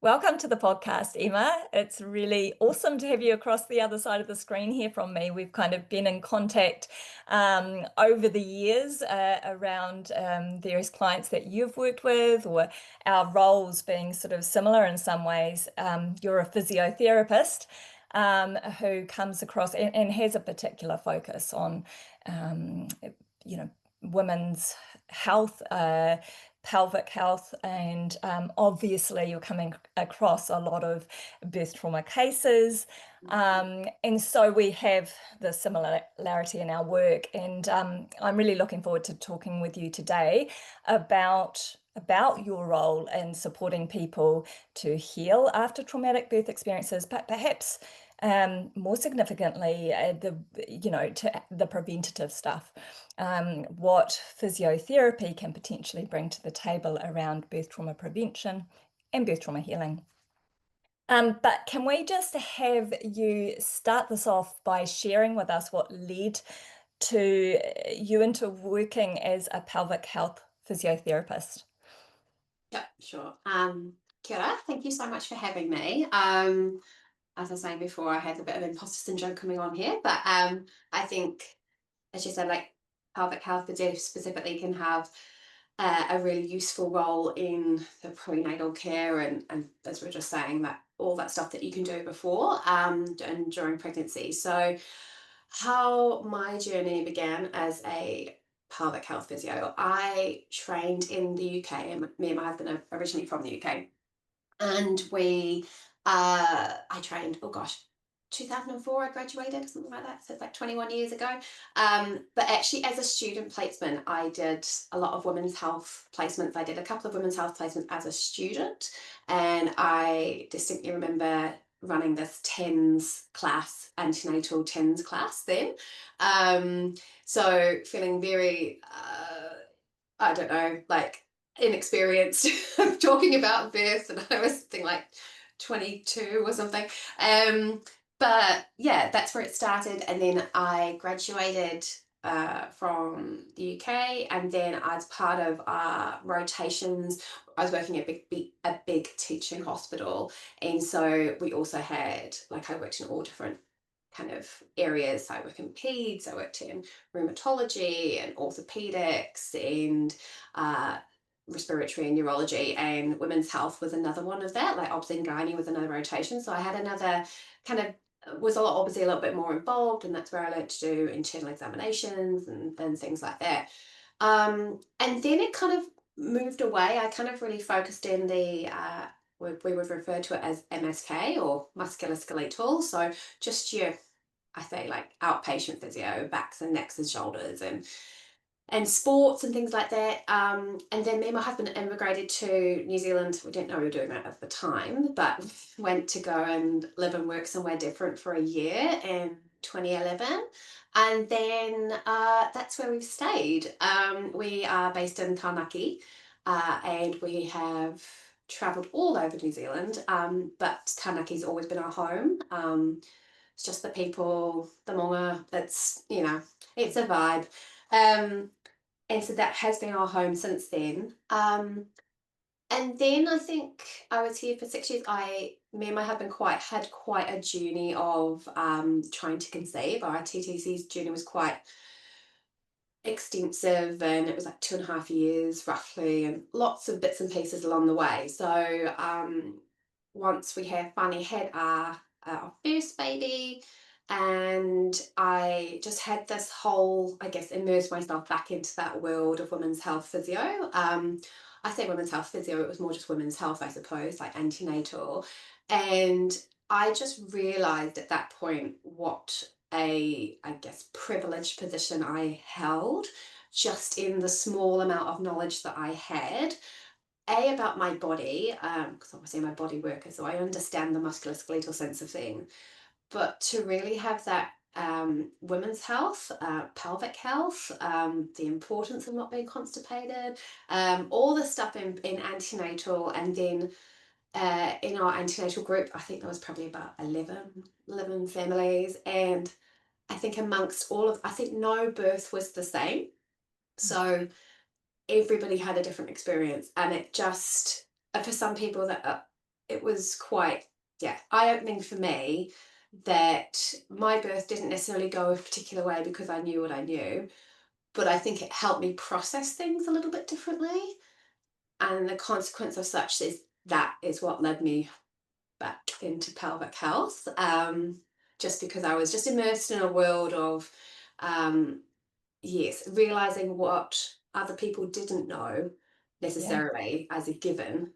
Welcome to the podcast, Emma. It's really awesome to have you across the other side of the screen here from me. We've kind of been in contact over the years around various clients that you've worked with, or our roles being sort of similar in some ways. You're a physiotherapist who comes across and has a particular focus on, um, you know, women's health. Pelvic health, and obviously you're coming across a lot of birth trauma cases, and so we have the similarity in our work, and I'm really looking forward to talking with you today about your role in supporting people to heal after traumatic birth experiences, but perhaps more significantly, to the preventative stuff, what physiotherapy can potentially bring to the table around birth trauma prevention and birth trauma healing. But can we just have you start this off by sharing with us what led to you into working as a pelvic health physiotherapist? Yeah, sure. Kia ora, thank you so much for having me. As I was saying before, I had a bit of imposter syndrome coming on here, but I think, as you said, like pelvic health physio specifically can have a really useful role in the prenatal care and as we're just saying, that all that stuff that you can do before and during pregnancy. So how my journey began as a pelvic health physio, I trained in the UK, and me and my husband are originally from the UK, and I trained, oh gosh, 2004 I graduated, something like that, so it's like 21 years ago. But actually, as a student placement, I did a lot of women's health placements. I did a couple of women's health placements as a student, and I distinctly remember running this TENS class, antenatal TENS class then. So feeling very, I don't know, like inexperienced talking about birth, and I was something like 22 or something. But yeah, that's where it started. And then I graduated from the UK, and then as part of our rotations, I was working at a big teaching hospital, and so we also had, like, I worked in all different kind of areas. So I work in peds, I worked in rheumatology and orthopedics and uh, respiratory and neurology, and women's health was another one of that, like obs and gynae was another rotation. So I had another kind of, was a lot, obviously a little bit more involved, and that's where I learned to do internal examinations and things like that. And then it kind of moved away. I kind of really focused in the we would refer to it as MSK, or musculoskeletal. So just your, I say, like outpatient physio, backs and necks and shoulders and sports and things like that. And then me and my husband immigrated to New Zealand. We didn't know we were doing that at the time, but went to go and live and work somewhere different for a year in 2011. And then that's where we've stayed. We are based in Taranaki, and we have travelled all over New Zealand, but Taranaki's always been our home. It's just the people, the monga, it's a vibe. Um, and so that has been our home since then. And then I think I was here for 6 years. Me and my husband had quite a journey of trying to conceive. Our TTC's journey was quite extensive, and it was like 2.5 years roughly, and lots of bits and pieces along the way. So once we have finally had our first baby, and I just had this whole, I guess, immerse myself back into that world of women's health physio. I say women's health physio, it was more just women's health, I suppose, like antenatal. And I just realized at that point what a, I guess, privileged position I held, just in the small amount of knowledge that I had, about my body, because obviously I'm a body worker, so I understand the musculoskeletal sense of things, but to really have that women's health, pelvic health, the importance of not being constipated, all the stuff in antenatal, and then in our antenatal group, I think there was probably about 11 families, and I think amongst all of, I think no birth was the same. So everybody had a different experience, and it just, for some people that it was quite, yeah, eye-opening for me that my birth didn't necessarily go a particular way because I knew what I knew, but I think it helped me process things a little bit differently. And the consequence of such is that is what led me back into pelvic health. Just because I was just immersed in a world of um, yes, realizing what other people didn't know Yeah. necessarily as a given,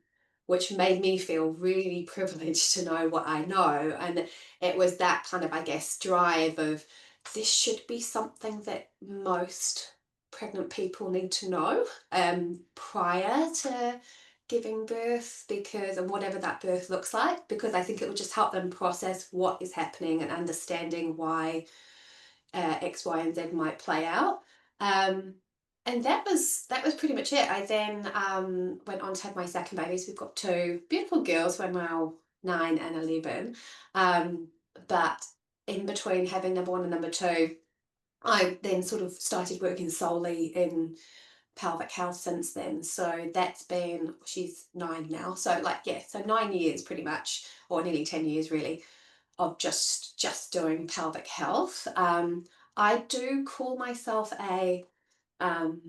which made me feel really privileged to know what I know. And it was that kind of, I guess, drive of this should be something that most pregnant people need to know prior to giving birth, because and whatever that birth looks like, because I think it will just help them process what is happening and understanding why X, Y, and Z might play out. Um, and that was pretty much it. I then went on to have my second baby. So we've got two beautiful girls who are now 9 and 11. But in between having number one and number two, I then sort of started working solely in pelvic health since then. So that's been, she's 9 now. So like, yeah, so 9 years pretty much, or nearly 10 years really, of just doing pelvic health. I do call myself a um,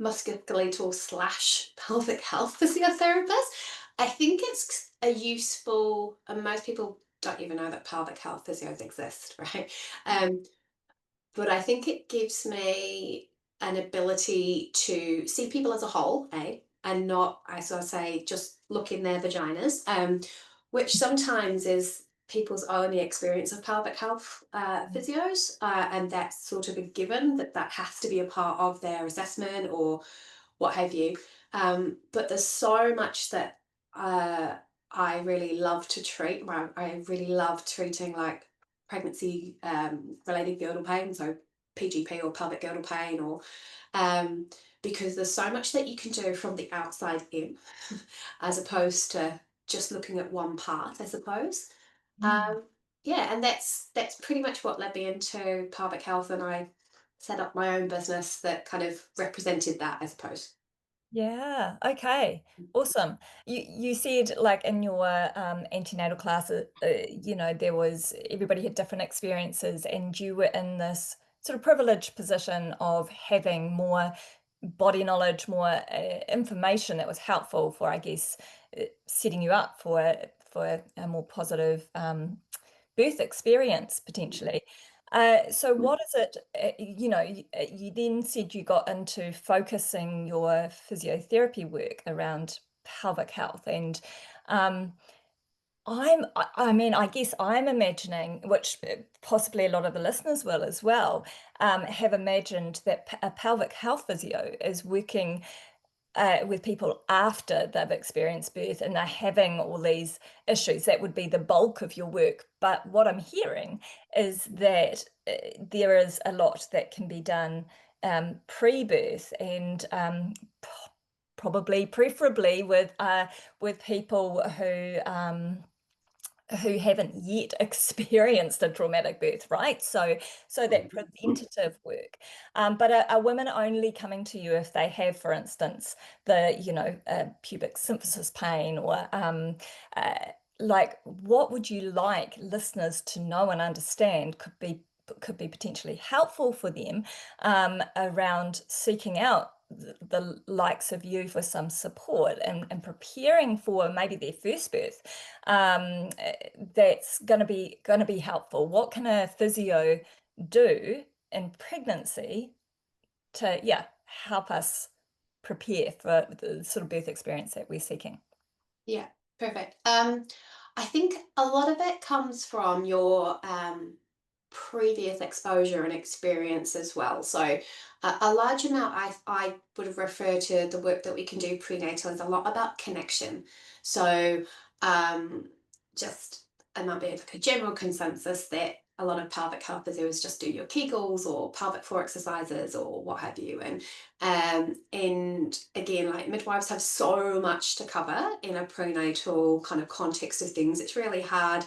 musculoskeletal slash pelvic health physiotherapist. I think it's a useful, and most people don't even know that pelvic health physios exist, right? Um, but I think it gives me an ability to see people as a whole, and not, as I say, just look in their vaginas, which sometimes is people's only experience of pelvic health physios, and that's sort of a given that that has to be a part of their assessment or what have you. But there's so much that I really love to treat. Well, I really love treating like pregnancy related girdle pain, so PGP or pelvic girdle pain, or um, because there's so much that you can do from the outside in, as opposed to just looking at one part, I suppose. Mm. Yeah, and that's pretty much what led me into pelvic health, and I set up my own business that kind of represented that, I suppose. Yeah. Okay. Awesome. You said like in your antenatal class, there was everybody had different experiences, and you were in this sort of privileged position of having more body knowledge, more information that was helpful for, I guess, setting you up for a more positive birth experience potentially. So what is it, you then said you got into focusing your physiotherapy work around pelvic health, and um, I mean, I guess I'm imagining, which possibly a lot of the listeners will as well, have imagined that a pelvic health physio is working with people after they've experienced birth and they're having all these issues. That would be the bulk of your work. But what I'm hearing is that there is a lot that can be done pre-birth, and probably preferably with people who haven't yet experienced a traumatic birth, right? So that preventative work. But are women only coming to you if they have, for instance, pubic symphysis pain, or like, what would you like listeners to know and understand could be potentially helpful for them around seeking out the likes of you for some support, and preparing for maybe their first birth, that's going to be helpful. What can a physio do in pregnancy to, yeah, help us prepare for the sort of birth experience that we're seeking? Yeah, perfect. I think a lot of it comes from your previous exposure and experience as well. So, a large amount I would have referred to the work that we can do prenatal is a lot about connection. So, um, just and might be like a general consensus that a lot of pelvic health physios just do your Kegels or pelvic floor exercises or what have you, and again, like midwives have so much to cover in a prenatal kind of context of things. It's really hard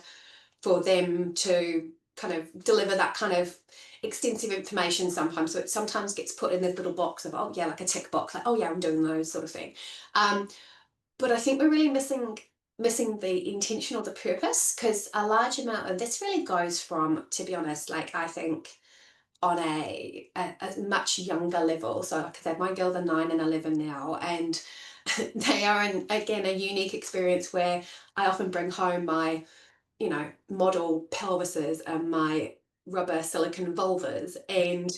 for them to kind of deliver that kind of extensive information sometimes. So it sometimes gets put in this little box of, oh yeah, like a tick box, like, oh yeah, I'm doing those sort of thing. But I think we're really missing missing the intention or the purpose, because a large amount of this really goes from, to be honest, like I think on a much younger level. So like I said, my girls are 9 and 11 now, and they are again a unique experience where I often bring home my, model pelvises and my rubber silicone vulvas, and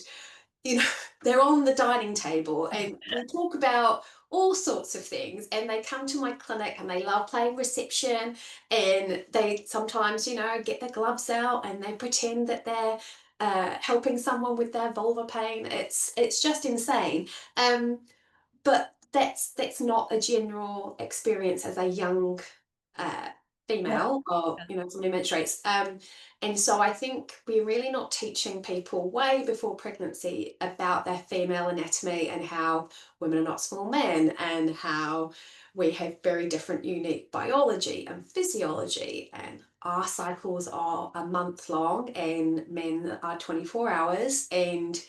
you know, they're on the dining table and we talk about all sorts of things. And they come to my clinic and they love playing reception. And they sometimes, get their gloves out and they pretend that they're helping someone with their vulva pain. It's just insane. But that's not a general experience as a young uh, No. female, or Yeah. someone who menstruates. And so I think we're really not teaching people way before pregnancy about their female anatomy and how women are not small men, and how we have very different unique biology and physiology, and our cycles are a month long and men are 24 hours. And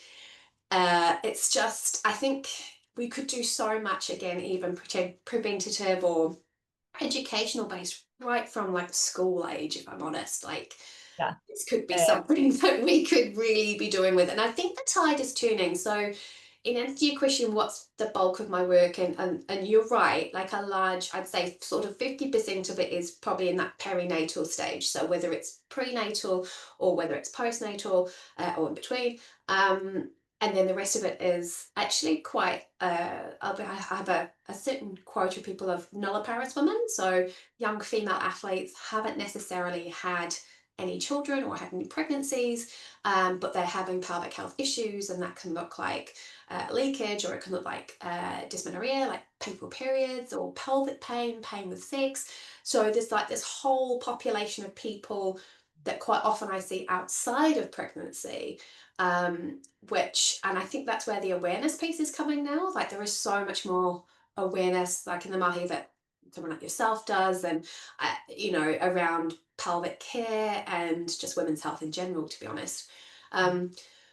it's just, I think we could do so much, again, even preventative or educational based, right from like school age, if I'm honest. Like, Yeah. this could be Uh, something that we could really be doing with. And I think the tide is turning. So, in answer to your question, what's the bulk of my work? And you're right, like a large, I'd say sort of 50% of it is probably in that perinatal stage. So whether it's prenatal or whether it's postnatal, or in between. And then the rest of it is actually quite, I have a certain quota of people of nulliparous women. So young female athletes haven't necessarily had any children or had any pregnancies, but they're having pelvic health issues, and that can look like leakage, or it can look like dysmenorrhea, like painful periods, or pelvic pain, pain with sex. So there's like this whole population of people that quite often I see outside of pregnancy, and I think that's where the awareness piece is coming now. Like, there is so much more awareness, like in the mahi, that someone like yourself does, and around pelvic care and just women's health in general, to be honest.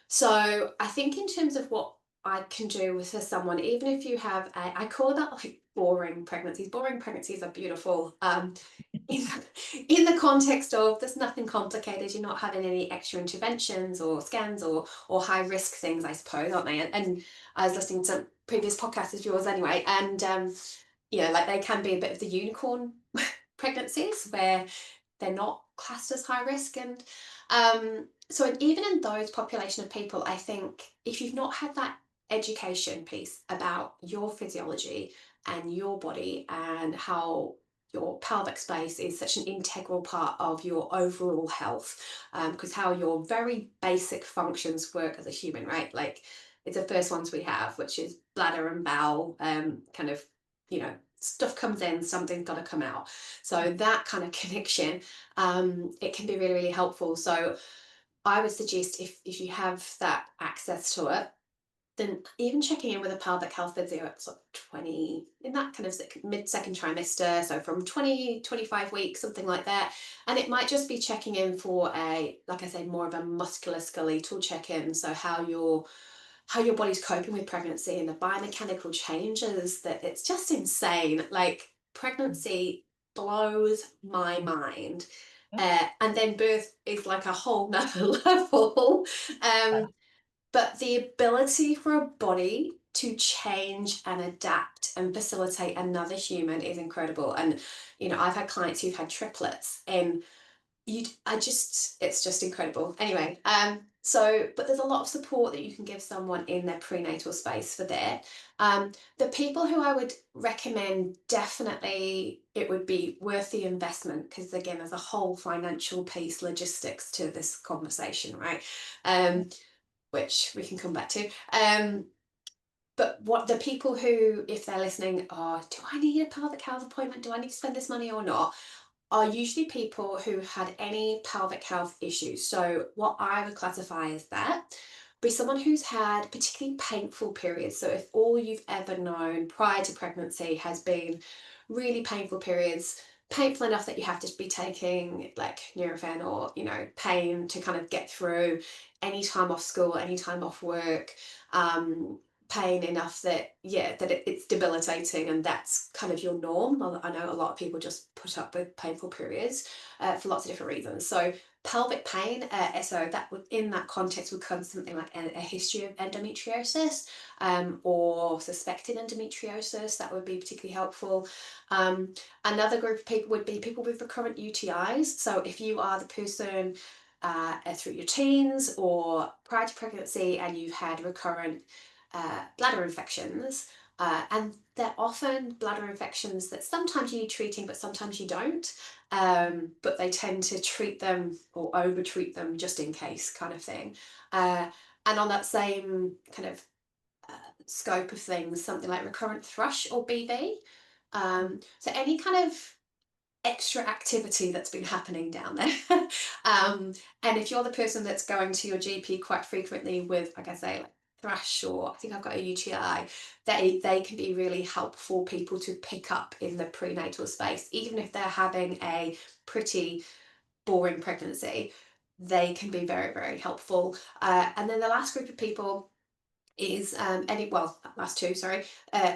So I think in terms of what I can do with someone, even if you have I call that like boring pregnancies. Boring pregnancies are beautiful. In, in the context of there's nothing complicated, you're not having any extra interventions or scans or high risk things, I suppose, aren't they? And I was listening to previous podcasts of yours anyway, and like they can be a bit of the unicorn pregnancies where they're not classed as high risk. And so even in those population of people, I think if you've not had that education piece about your physiology and your body and how your pelvic space is such an integral part of your overall health, because how your very basic functions work as a human, right? Like, it's the first ones we have, which is bladder and bowel, kind of, stuff comes in, something's got to come out. So that kind of connection, it can be really, really helpful. So I would suggest, if you have that access to it, then even checking in with a pelvic health physio at sort of 20, in that kind of mid-second trimester, so from 20, 25 weeks, something like that. And it might just be checking in for like I said, more of a musculoskeletal check-in. So how your body's coping with pregnancy and the biomechanical changes, that it's just insane. Like, pregnancy blows my mind. And then birth is like a whole nother level. But the ability for a body to change and adapt and facilitate another human is incredible. And, I've had clients who've had triplets, and it's just incredible. Anyway, but there's a lot of support that you can give someone in their prenatal space for that. The people who I would recommend, definitely it would be worth the investment, because again, there's a whole financial piece, logistics to this conversation, right? Which we can come back to. But what the people who, if they're listening, do I need a pelvic health appointment? Do I need to spend this money or not? Are usually people who had any pelvic health issues. So what I would classify as that be someone who's had particularly painful periods. So if all you've ever known prior to pregnancy has been really painful periods, painful enough that you have to be taking like Nurofen or, pain to kind of get through any time off school, any time off work, pain enough that, yeah, that it's debilitating and that's kind of your norm. Well, I know a lot of people just put up with painful periods for lots of different reasons. So pelvic pain, so that would, in that context, would come something like a history of endometriosis, or suspected endometriosis. That would be particularly helpful. Another group of people would be people with recurrent UTIs. So if you are the person through your teens or prior to pregnancy and you've had recurrent bladder infections, and they're often bladder infections that sometimes you need treating, but sometimes you don't. But they tend to treat them or over treat them just in case, kind of thing. And on that same kind of scope of things, something like recurrent thrush or BV. So any kind of extra activity that's been happening down there. And if you're the person that's going to your GP quite frequently with, like I say, like thrush or I think I've got a UTI, they can be really helpful people to pick up in the prenatal space, even if they're having a pretty boring pregnancy. They can be very, very helpful. And then the last group of people is last two, sorry,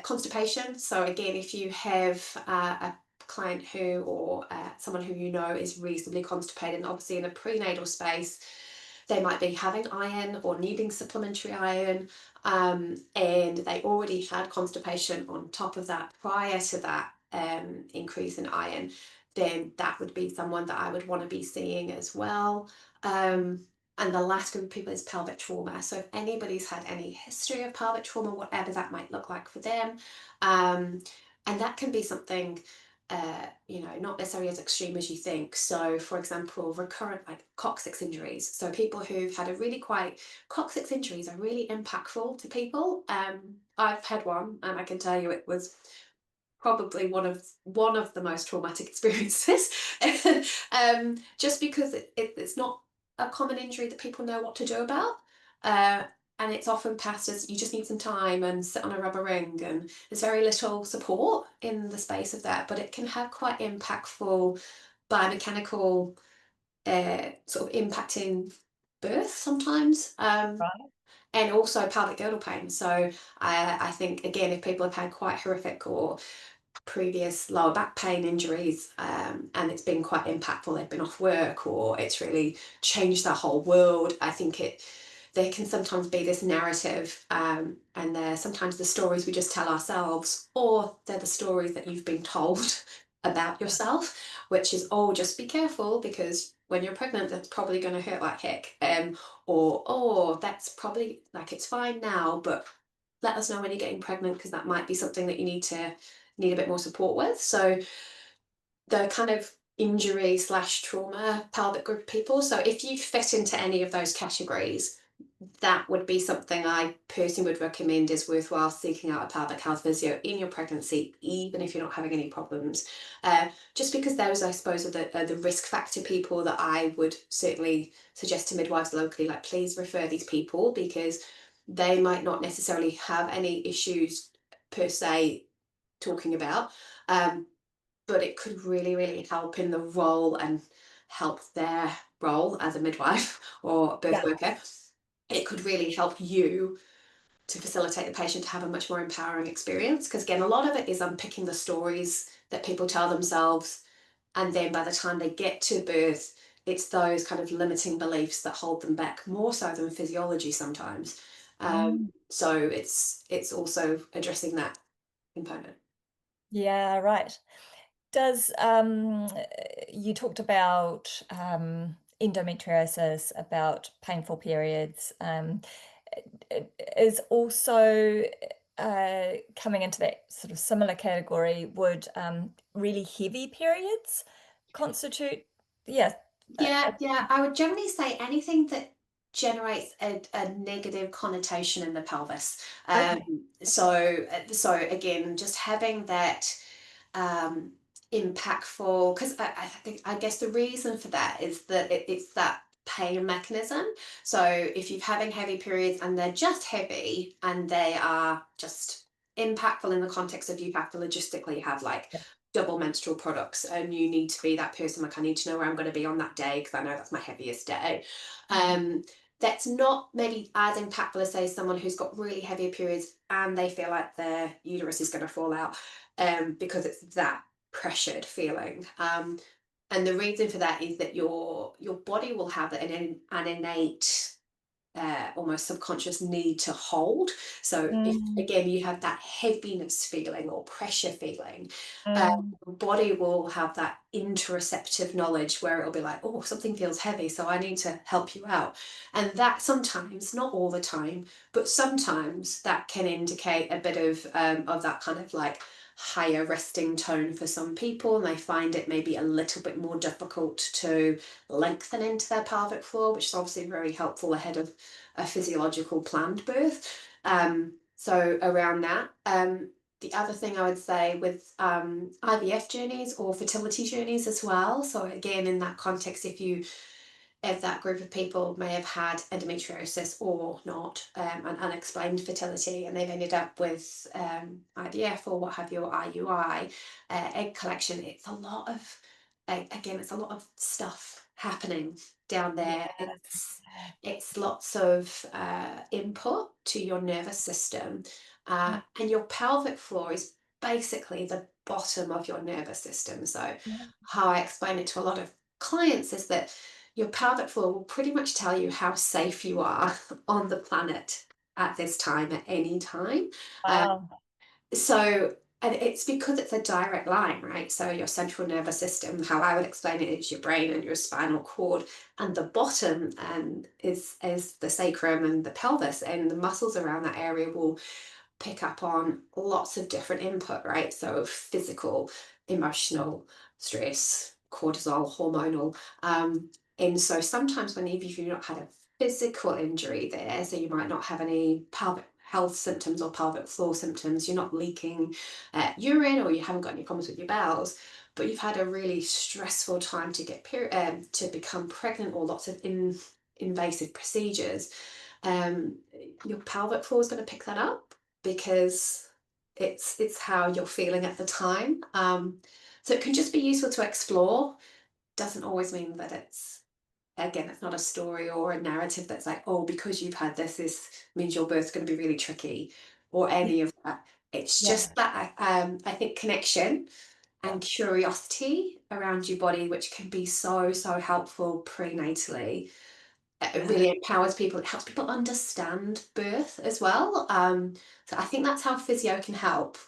constipation. So again, if you have a client who or someone who you know is reasonably constipated, and obviously in a prenatal space, they might be having iron or needing supplementary iron, and they already had constipation on top of that prior to that increase in iron, then that would be someone that I would want to be seeing as well. And the last group of people is pelvic trauma. So if anybody's had any history of pelvic trauma, whatever that might look like for them, and that can be something, not necessarily as extreme as you think. So for example, recurrent like coccyx injuries. So people who've had a really quite, coccyx injuries are really impactful to people. I've had one and I can tell you it was probably one of the most traumatic experiences. Just because it's not a common injury that people know what to do about. And it's often passed as you just need some time and sit on a rubber ring, and there's very little support in the space of that, but it can have quite impactful biomechanical sort of impact in birth sometimes. Right. And also pelvic girdle pain. So I think again, if people have had quite horrific or previous lower back pain injuries, and it's been quite impactful, they've been off work or it's really changed their whole world, I think there can sometimes be this narrative, and they're sometimes the stories we just tell ourselves, or they're the stories that you've been told about yourself, which is, oh, just be careful because when you're pregnant that's probably going to hurt like heck, or oh, that's probably like it's fine now, but let us know when you're getting pregnant because that might be something that you need a bit more support with. So the kind of injury slash trauma pelvic group of people. So if you fit into any of those categories, that would be something I personally would recommend is worthwhile seeking out a pelvic health physio in your pregnancy, even if you're not having any problems. Just because those, I suppose, are the risk factor people that I would certainly suggest to midwives locally, like please refer these people because they might not necessarily have any issues per se talking about, but it could really, really help in the role and help their role as a midwife or birth Yeah. worker. It could really help you to facilitate the patient to have a much more empowering experience. Because again, a lot of it is unpicking the stories that people tell themselves. And then by the time they get to birth, it's those kind of limiting beliefs that hold them back more so than physiology sometimes. Mm. So it's also addressing that component. Yeah, right. Does you talked about endometriosis, about painful periods, is also coming into that sort of similar category, would really heavy periods constitute, yeah, Yeah, I would generally say anything that generates a negative connotation in the pelvis. okay. So again, just having that um, impactful, because I guess the reason for that is that it's that pain mechanism. So if you're having heavy periods and they're just heavy and they are just impactful in the context of you have to logistically have like Yeah. double menstrual products and you need to be that person, like I need to know where I'm going to be on that day because I know that's my heaviest day, Mhm. um that's not maybe as impactful as say someone who's got really heavy periods and they feel like their uterus is going to fall out, because it's that pressured feeling. And the reason for that is that your body will have an innate, almost subconscious need to hold. So if Mm, again you have that heaviness feeling or pressure feeling, mm, your body will have that interoceptive knowledge where it'll be like, oh, something feels heavy, so I need to help you out. And that sometimes, not all the time, but sometimes that can indicate a bit of that kind of like higher resting tone for some people, and they find it maybe a little bit more difficult to lengthen into their pelvic floor, which is obviously very helpful ahead of a physiological planned birth. So around that. The other thing I would say with IVF journeys or fertility journeys as well. So again, in that context, if that group of people may have had endometriosis or not, an unexplained fertility, and they've ended up with IVF or what have you, or IUI, egg collection, it's a lot of, again, it's a lot of stuff happening down there. yes. It's lots of input to your nervous system, Yeah. and your pelvic floor is basically the bottom of your nervous system. So, Yeah. how I explain it to a lot of clients is that your pelvic floor will pretty much tell you how safe you are on the planet at this time, at any time. Um, Wow. so, and it's because it's a direct line, right? So your central nervous system, how I would explain it, is your brain and your spinal cord, and the bottom is the sacrum and the pelvis, and the muscles around that area will pick up on lots of different input, right? So physical, emotional, stress, cortisol, hormonal. And so sometimes when if you've not had a physical injury there, so you might not have any pelvic health symptoms or pelvic floor symptoms, you're not leaking urine or you haven't got any problems with your bowels, but you've had a really stressful time to to become pregnant or lots of invasive procedures, um, your pelvic floor is going to pick that up because it's how you're feeling at the time. So it can just be useful to explore. Doesn't always mean that it's, again, it's not a story or a narrative that's like, oh, because you've had this means your birth's going to be really tricky or Yeah. any of that. It's Yeah. just that I think connection Yeah. and curiosity around your body, which can be so helpful prenatally. It Yeah. really empowers people. It helps people understand birth as well. So I think that's how physio can help.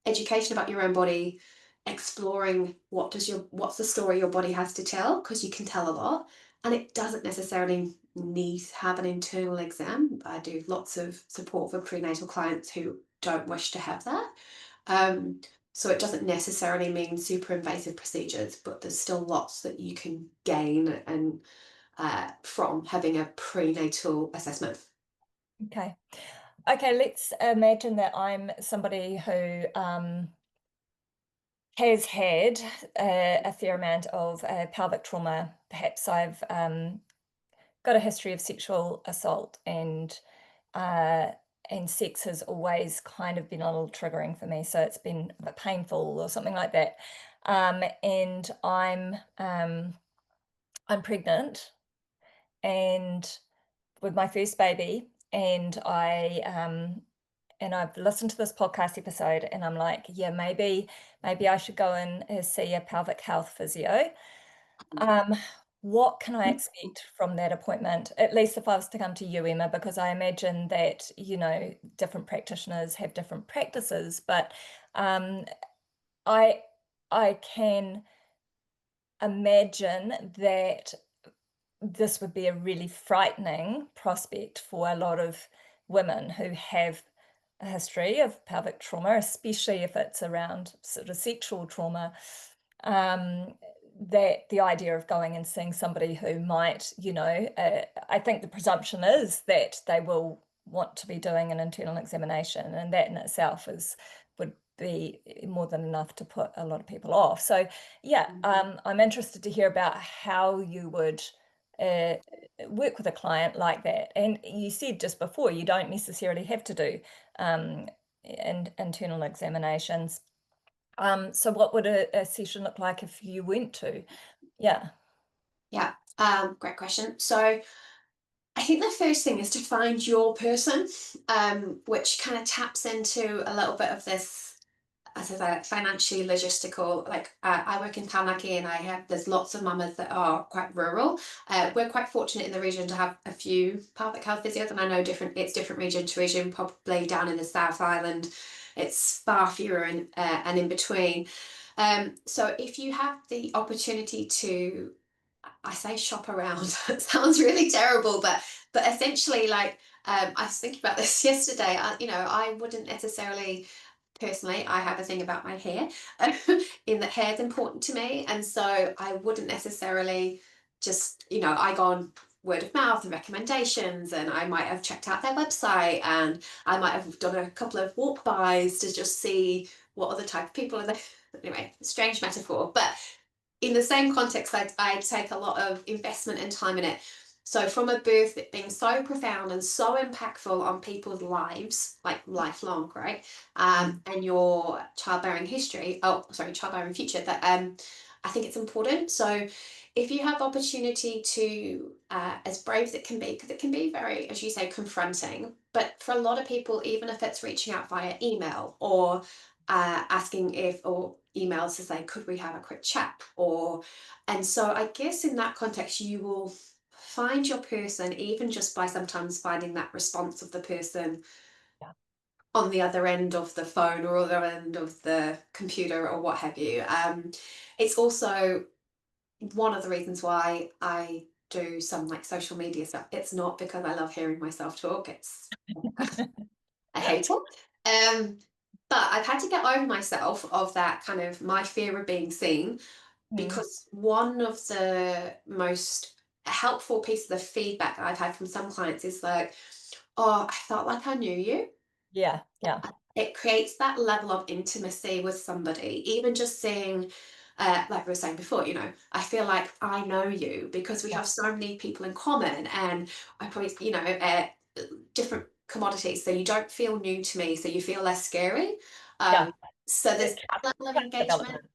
Education about your own body, exploring what's the story your body has to tell, because you can tell a lot, and it doesn't necessarily need to have an internal exam. I do lots of support for prenatal clients who don't wish to have that. Um, so it doesn't necessarily mean super invasive procedures, but there's still lots that you can gain and from having a prenatal assessment. Okay. Okay, let's imagine that I'm somebody who has had a fair amount of pelvic trauma. Perhaps I've got a history of sexual assault, uh, and sex has always kind of been a little triggering for me. So it's been a bit painful or something like that. And I'm pregnant and with my first baby, and I've listened to this podcast episode, and I'm like, yeah, maybe I should go and see a pelvic health physio. Um, what can I expect from that appointment? At least if I was to come to you, Emma, because I imagine that, different practitioners have different practices, but um, I I can imagine that this would be a really frightening prospect for a lot of women who have a history of pelvic trauma, especially if it's around sort of sexual trauma. Um, that the idea of going and seeing somebody who might, I think the presumption is that they will want to be doing an internal examination, and that in itself would be more than enough to put a lot of people off. So, yeah, I'm interested to hear about how you would uh, work with a client like that. And you said just before, you don't necessarily have to do um, internal examinations. So what would a session look like if you went to? Yeah. Yeah, great question. So I think the first thing is to find your person, which kind of taps into a little bit of this, as I said, financially logistical. Like I work in Tamaki, and there's lots of mamas that are quite rural. We're quite fortunate in the region to have a few pelvic health physios, and I know it's different region to region. Probably down in the South Island, it's far fewer and in between. So if you have the opportunity to, I say shop around. It sounds really terrible, but essentially, like I was thinking about this yesterday. I wouldn't necessarily personally. I have a thing about my hair, in that hair is important to me, and so I wouldn't necessarily just I go on word of mouth and recommendations, and I might have checked out their website, and I might have done a couple of walk bys to just see what other type of people are there. Anyway, strange metaphor, but in the same context, I take a lot of investment and time in it. So from a birth it being so profound and so impactful on people's lives, like lifelong, right? Mm. And your childbearing history, oh, sorry, childbearing future, that I think it's important. So if you have opportunity to, as brave as it can be, because it can be very, as you say, confronting, but for a lot of people, even if it's reaching out via email or asking if, or emails to say, could we have a quick chat? And so I guess in that context, you will find your person, even just by sometimes finding that response of the person Yeah. on the other end of the phone or other end of the computer or what have you. It's also one of the reasons why I do some like social media stuff. It's not because I love hearing myself talk. It's I hate it. But I've had to get over myself of that kind of my fear of being seen, Mm. because one of the most helpful pieces of feedback I've had from some clients is like, oh, I felt like I knew you. Yeah, yeah, It creates that level of intimacy with somebody, even just saying, like we were saying before, I feel like I know you because we yeah, have so many people in common, and I probably, different commodities, so you don't feel new to me, so you feel less scary. yeah. Um, so The there's that level of trust engagement. development.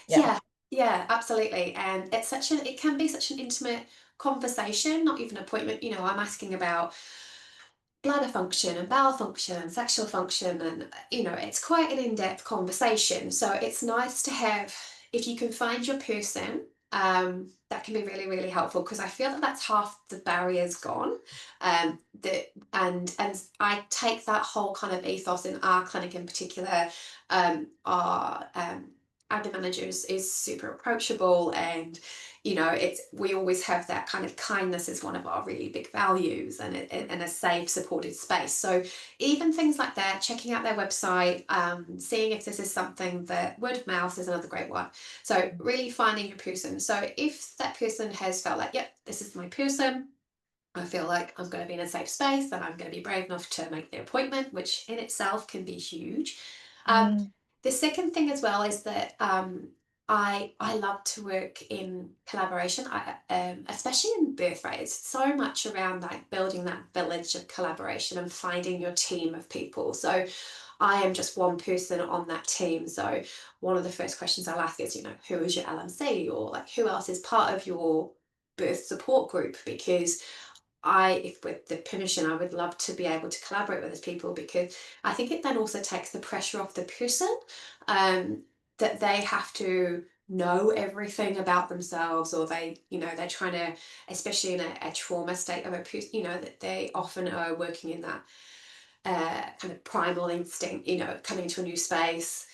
Yeah. Yeah, yeah, absolutely. And it can be such an intimate conversation, not even appointment. I'm asking about bladder function and bowel function and sexual function, and it's quite an in-depth conversation. So it's nice to have, if you can find your person, that can be really, really helpful, because I feel that that's half the barriers gone. And I take that whole kind of ethos in our clinic in particular. Our admin manager is super approachable, and we always have that kind of kindness is one of our really big values, and a safe, supported space. So even things like that, checking out their website, seeing if this is something that, word of mouth is another great one. So really finding your person. So if that person has felt like, yep, this is my person, I feel like I'm going to be in a safe space, then I'm going to be brave enough to make the appointment, which in itself can be huge. Um, Mm. the second thing as well is that I love to work in collaboration, especially in birth rates. So much around like building that village of collaboration and finding your team of people. So I am just one person on that team. So one of the first questions I'll ask is, who is your LMC, or like who else is part of your birth support group? Because if with the permission, I would love to be able to collaborate with those people, because I think it then also takes the pressure off the person, um, that they have to know everything about themselves, or they're trying to, especially in a trauma state of a person, that they often are working in that kind of primal instinct, coming into a new space,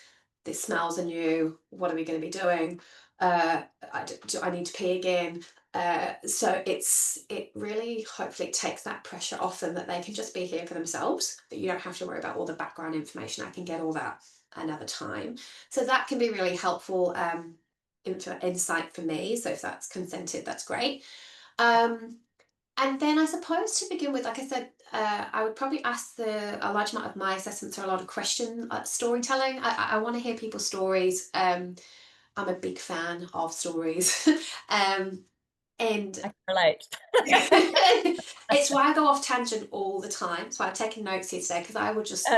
this smells are new, what are we going to be doing? Do I need to pee again? So it really hopefully takes that pressure off them, that they can just be here for themselves, that you don't have to worry about all the background information. I can get all that another time. So that can be really helpful insight for me. So if that's consented, that's great. Um, and then I suppose to begin with, like I said, I would probably ask a large amount of my assessments are a lot of question storytelling. I want to hear people's stories. I'm a big fan of stories. um, and I can relate. it's why I go off tangent all the time. So I'm taking notes here today, because I would just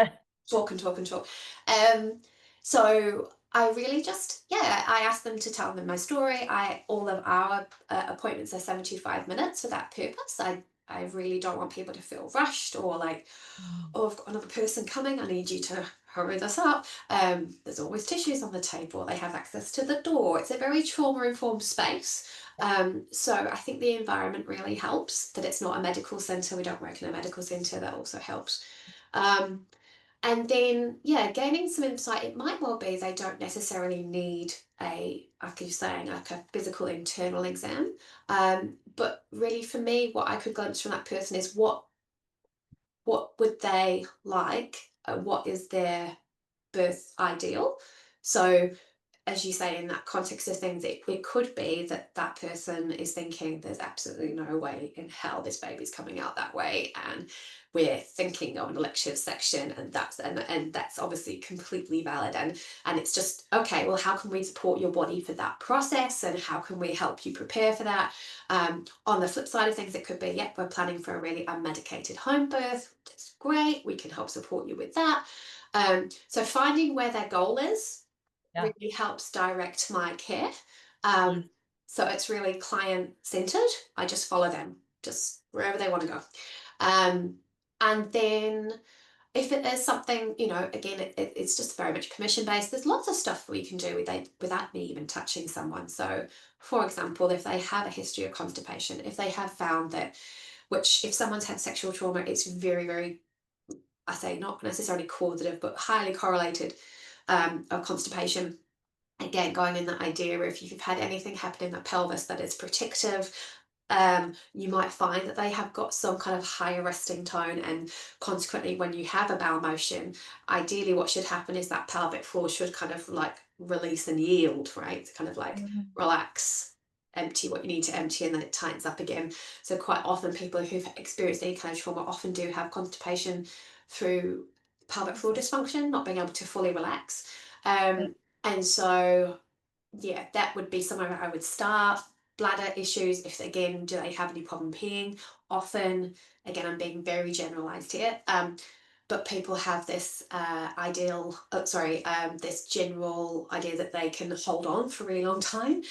talk and talk and talk. Um, so I really just, yeah, I ask them to tell them my story. All of our appointments are 75 minutes for that purpose. I I really don't want people to feel rushed or like, Mm. oh, I've got another person coming, I need you to hurry this up. There's always tissues on the table, they have access to the door. It's a very trauma-informed space. So I think the environment really helps, that it's not a medical centre. We don't work in a medical centre, that also helps. Um, and then, yeah, gaining some insight, it might well be they don't necessarily need like you're saying, like a physical internal exam. But really for me, what I could glimpse from that person is what would they like? What is their birth ideal? So as you say, in that context of things, it could be that that person is thinking there's absolutely no way in hell this baby's coming out that way, and we're thinking of an elective section, and that's obviously completely valid, and it's just okay, well, how can we support your body for that process, and how can we help you prepare for that? On the flip side of things, it could be, yep, we're planning for a really unmedicated home birth. That's great, we can help support you with that. So finding where their goal is Yeah. really helps direct my care. Yes. So it's really client centered. I just follow them, just wherever they want to go. Um, and then if it is something, again, it's just very much permission based. There's lots of stuff we can do without me even touching someone. So, for example, if they have a history of constipation, if they have found that, which if someone's had sexual trauma, it's very, very, I say not necessarily causative, but highly correlated of constipation. Again, going in that idea, if you've had anything happen in the pelvis that is protective, you might find that they have got some kind of higher resting tone, and consequently when you have a bowel motion, ideally what should happen is that pelvic floor should kind of like release and yield, right? Kind of like Mhm. relax, empty what you need to empty, and then it tightens up again. So quite often people who've experienced any kind of trauma often do have constipation through pelvic floor dysfunction, not being able to fully relax. Yeah. And so, yeah, that would be somewhere I would start. Bladder issues, if again, do they have any problem peeing? Often, again, I'm being very generalized here, but people have this this general idea that they can hold on for a really long time.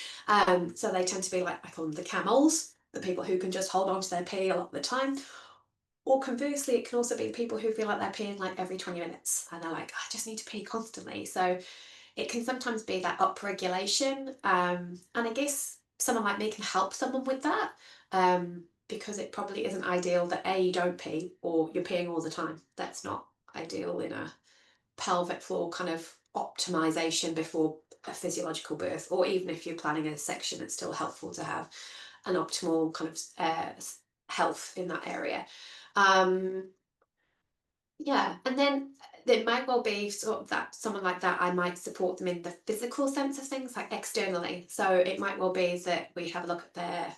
So they tend to be like, I call them the camels, the people who can just hold on to their pee a lot of the time. Or conversely, it can also be people who feel like they're peeing like every 20 minutes and they're like, I just need to pee constantly. So it can sometimes be that upregulation. And I guess someone like me can help someone with that, because it probably isn't ideal that A, you don't pee or you're peeing all the time. That's not ideal in a pelvic floor kind of optimization before a physiological birth, or even if you're planning a section, it's still helpful to have an optimal kind of health in that area. Um, yeah, and then it might well be sort of that someone like that, I might support them in the physical sense of things, like externally. So it might well be that we have a look at their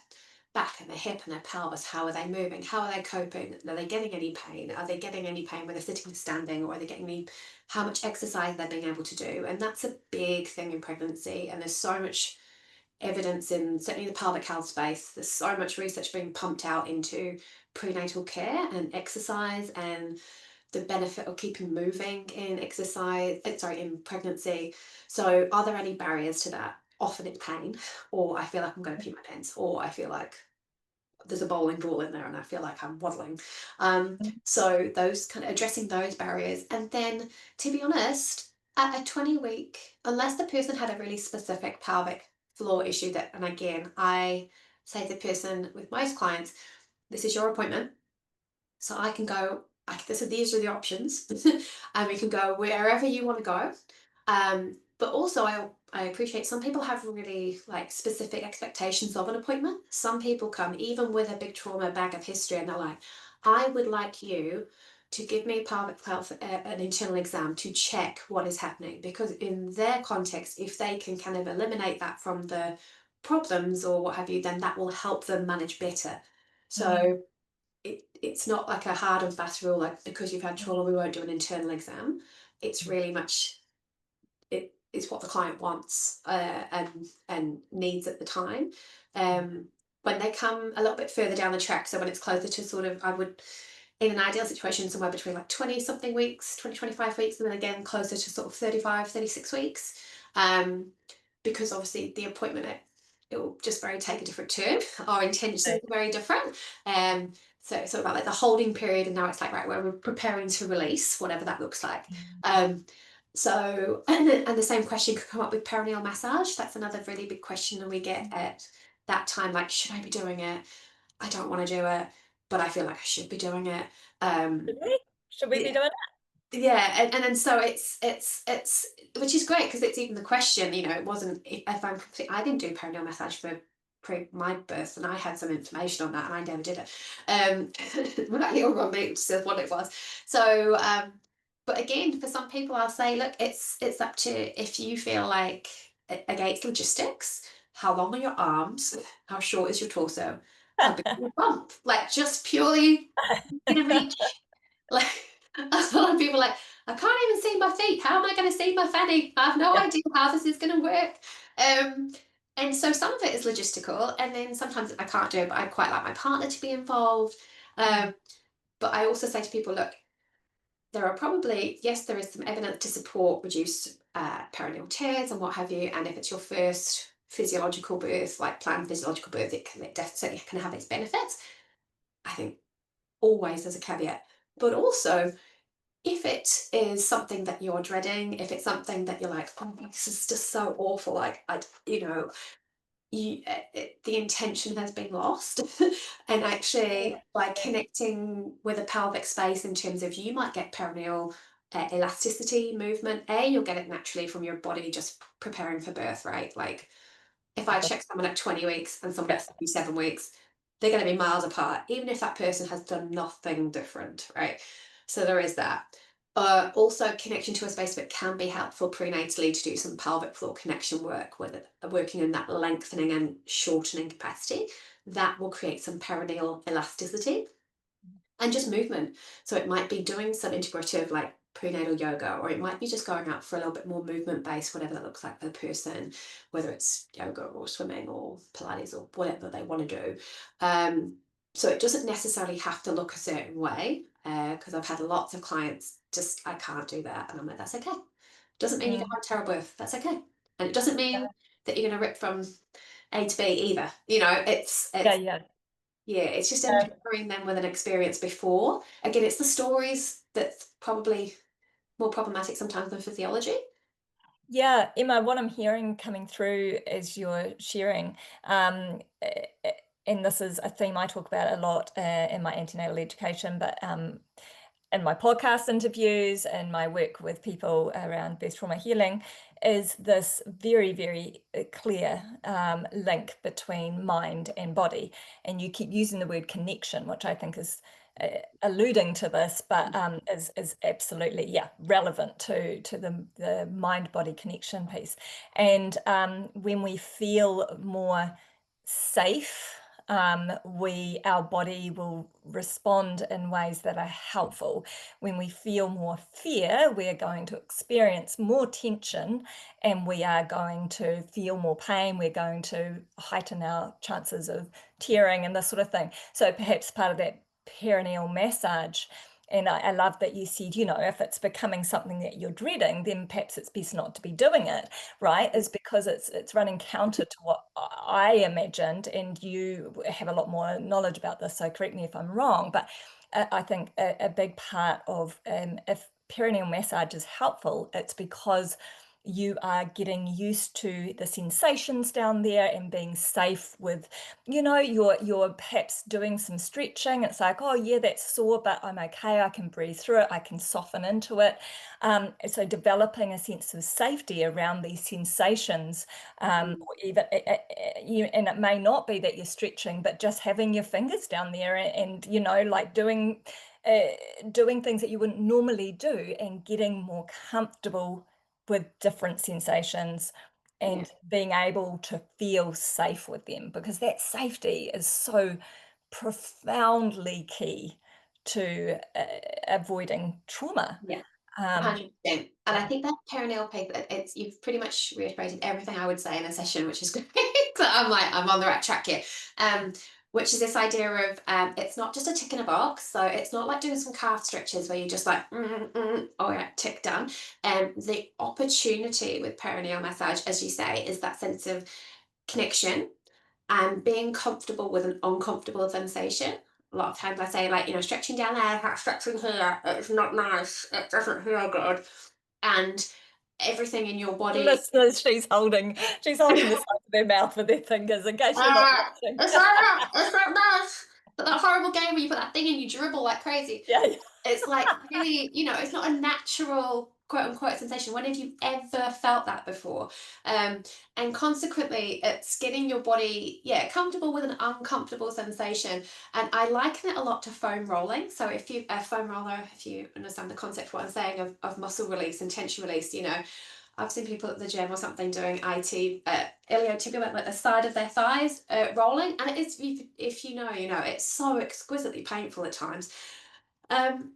back and their hip and their pelvis. How are they moving? How are they coping? Are they getting any pain? Are they getting any pain when they're sitting or standing? Or are they getting any, how much exercise they're being able to do? And that's a big thing in pregnancy. And there's so much evidence in certainly the pelvic health space. There's so much research being pumped out into prenatal care and exercise, and the benefit of keeping moving in in pregnancy. So are there any barriers to that? Often it's pain, or I feel like I'm going to pee my pants, or I feel like there's a bowling ball in there and I feel like I'm waddling. So those kind of addressing those barriers. And then, to be honest, at a 20-week, unless the person had a really specific pelvic floor issue, that, and again, I say to the person with most clients, this is your appointment. So I can go, these are the options. And we can go wherever you want to go. But also I appreciate some people have really like specific expectations of an appointment. Some people come even with a big trauma bag of history and they're like, I would like you to give me a pelvic health, an internal exam to check what is happening. Because in their context, if they can kind of eliminate that from the problems or what have you, then that will help them manage better. Mm. So it's not like a hard and fast rule, like because you've had trauma, we won't do an internal exam. It's really much, it is what the client wants and needs at the time. When they come a little bit further down the track, so when it's closer to sort of, I would, in an ideal situation, somewhere between like 20 something weeks, 25 weeks, and then again closer to sort of 35, 36 weeks. Because obviously the appointment it will just very take a different turn. Our intentions are very different. So it's sort of about like the holding period, and now it's like, right, where we're preparing to release, whatever that looks like. Mm. Um, so, and the same question could come up with perineal massage. That's another really big question, and we get at that time, like, should I be doing it? I don't want to do it, but I feel like I should be doing it. Should Um, we? Should we be doing yeah, and then so it's which is great because it's even the question, you know, it wasn't if I'm complete, I didn't do perineal massage for pre my birth, and I had some information on that and I never did it. When I hear on me, it says what it was. So but again, for some people I'll say, look, it's up to if you feel like again, it's logistics. How long are your arms? How short is your torso? How big is it? your bump? Like just purely gonna reach like a lot of people are like, I can't even see my feet. How am I going to see my fanny? I have no Yeah. idea how this is going to work. Um, and so some of it is logistical, and then sometimes I can't do it, but I quite like my partner to be involved. Mm. Um, but I also say to people, look, there are probably, yes, there is some evidence to support reduced perineal tears and what have you. And if it's your first physiological birth, like planned physiological birth, it definitely can have its benefits. I think always there's a caveat. But also, if it is something that you're dreading, if it's something that you're like, oh, this is just so awful, like you know, the intention has been lost, and actually, like Yeah. connecting with a pelvic space in terms of you might get perineal elasticity movement. You'll get it naturally from your body just preparing for birth, right? Like if I check someone at 20 weeks and someone Yeah. at 37 weeks, they're going to be miles apart, even if that person has done nothing different, right? So there is that. Also, connection to a space that can be helpful prenatally to do some pelvic floor connection work, with it, working in that lengthening and shortening capacity. That will create some perineal elasticity and just movement. So it might be doing some integrative like prenatal yoga, or it might be just going out for a little bit more movement based, whatever that looks like for the person, whether it's yoga or swimming or Pilates or whatever they want to do. So it doesn't necessarily have to look a certain way, because I've had lots of clients just, I can't do that. And I'm like, that's okay. Doesn't mean you can Mm. have a terrible birth. That's okay. And it doesn't mean that you're going to rip from A to B either. You know, Yeah. it's Yeah. yeah, it's just Yeah. empowering them with an experience before. Again, it's the stories that's probably more problematic sometimes than physiology. Yeah, Emma, what I'm hearing coming through as you're sharing, and this is a theme I talk about a lot in my antenatal education, but in my podcast interviews and my work with people around birth trauma healing, is this very, very clear link between mind and body. And you keep using the word connection, which I think is alluding to this, but is absolutely, yeah, relevant to the mind-body connection piece. And when we feel more safe, our body will respond in ways that are helpful. When we feel more fear, we are going to experience more tension, and we are going to feel more pain. We're going to heighten our chances of tearing and this sort of thing. So perhaps part of that perineal massage. And I love that you said, you know, if it's becoming something that you're dreading, then perhaps it's best not to be doing it, right? Is because it's running counter to what I imagined, and you have a lot more knowledge about this, so correct me if I'm wrong, but I think a big part of if perineal massage is helpful, it's because you are getting used to the sensations down there and being safe with, you know, you're perhaps doing some stretching. It's like, oh yeah, that's sore, but I'm okay. I can breathe through it. I can soften into it. So developing a sense of safety around these sensations, or even, and it may not be that you're stretching, but just having your fingers down there and you know, like uh, doing things that you wouldn't normally do, and getting more comfortable with different sensations Yeah, and being able to feel safe with them, because that safety is so profoundly key to avoiding trauma. yeah. Um, 100%. And I yeah. think that perineal piece, it's you've pretty much reiterated everything I would say in a session, which is great. So I'm like, I'm on the right track here. Which is this idea of it's not just a tick in a box. So it's not like doing some calf stretches where you just like, oh yeah, tick done. The opportunity with perineal massage, as you say, is that sense of connection. and being comfortable with an uncomfortable sensation. A lot of times I say, like, stretching down there, stretching here, it's not nice, it doesn't feel good. And everything in your body. Listeners, she's holding the side of their mouth with their fingers in case you're not watching. It's not nice. But that horrible game where you put that thing in, you dribble like crazy. Yeah, yeah. It's like really, it's not a natural quote unquote sensation. When have you ever felt that before? Um, and consequently, it's getting your body, yeah, comfortable with an uncomfortable sensation. And I liken it a lot to foam rolling. So if you a foam roller, if you understand the concept of what I'm saying of muscle release and tension release, I've seen people at the gym or something doing iliotibial, like the side of their thighs rolling, and it is, if you know, it's so exquisitely painful at times. Um,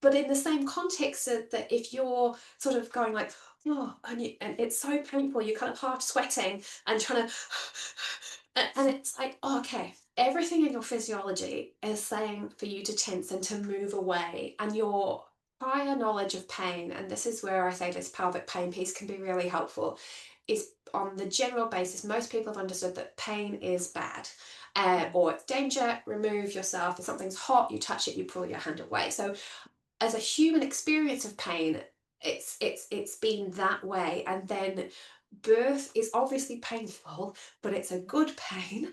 but in the same context that if you're sort of going like, oh, and it's so painful, you're kind of half sweating and trying to, and it's like, oh, okay, everything in your physiology is saying for you to tense and to move away, and your prior knowledge of pain, and this is where I say this pelvic pain piece can be really helpful, is on the general basis, most people have understood that pain is bad. Or it's danger, remove yourself. If something's hot, you touch it, you pull your hand away. So as a human experience of pain, it's been that way. And then birth is obviously painful, but it's a good pain.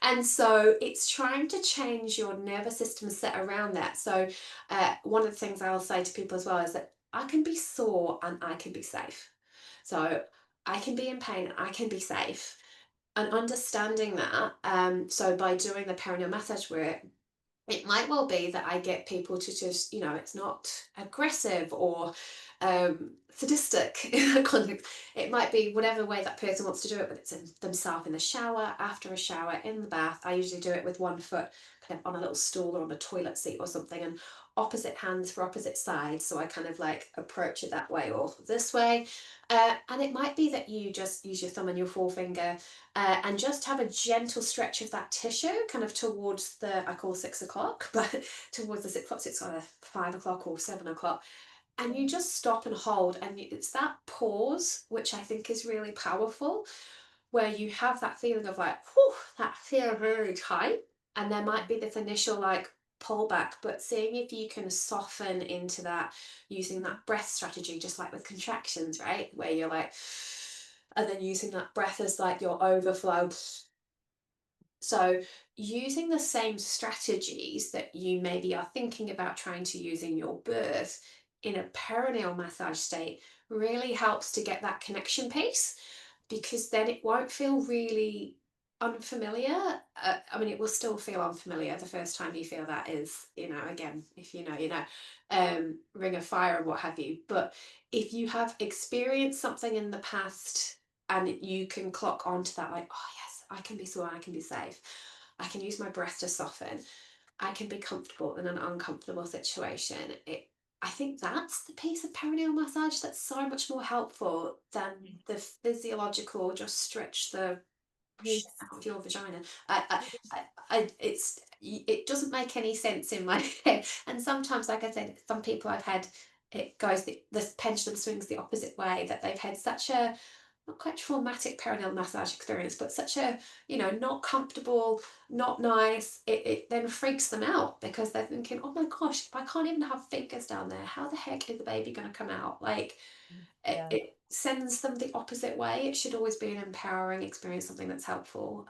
And so it's trying to change your nervous system set around that. So one of the things I'll say to people as well is that I can be sore and I can be safe. So I can be in pain and I can be safe. And understanding that, so by doing the perineal massage work, it might well be that I get people to just, it's not aggressive or sadistic in that context. It might be whatever way that person wants to do it, but it's in themselves in the shower, after a shower, in the bath. I usually do it with one foot kind of on a little stool or on a toilet seat or something, and opposite hands for opposite sides. So I kind of like approach it that way or this way. And it might be that you just use your thumb and your forefinger and just have a gentle stretch of that tissue kind of towards I call 6 o'clock, but towards the 6 o'clock, it's either 5 o'clock or 7 o'clock. And you just stop and hold. And it's that pause, which I think is really powerful, where you have that feeling of like, whew, that feels really tight. And there might be this initial like pull back, but seeing if you can soften into that using that breath strategy, just like with contractions, right? Where you're like, and then using that breath as like your overflow. So using the same strategies that you maybe are thinking about trying to use in your birth in a perineal massage state really helps to get that connection piece, because then it won't feel really unfamiliar. I mean, it will still feel unfamiliar the first time you feel that is, again, if ring of fire and what have you. But if you have experienced something in the past and you can clock onto that, like, oh yes, I can be sore, I can be safe, I can use my breath to soften, I can be comfortable in an uncomfortable situation. I think that's the piece of perineal massage that's so much more helpful than the physiological, just stretch the Yes. out of your vagina. It doesn't make any sense in my head. And sometimes, like I said, some people I've had, it goes the pendulum swings the opposite way, that they've had such a not quite traumatic perineal massage experience, but such a, not comfortable, not nice. It then freaks them out because they're thinking, oh my gosh, if I can't even have fingers down there, how the heck is the baby going to come out? Like, Yeah. it sends them the opposite way. It should always be an empowering experience, something that's helpful.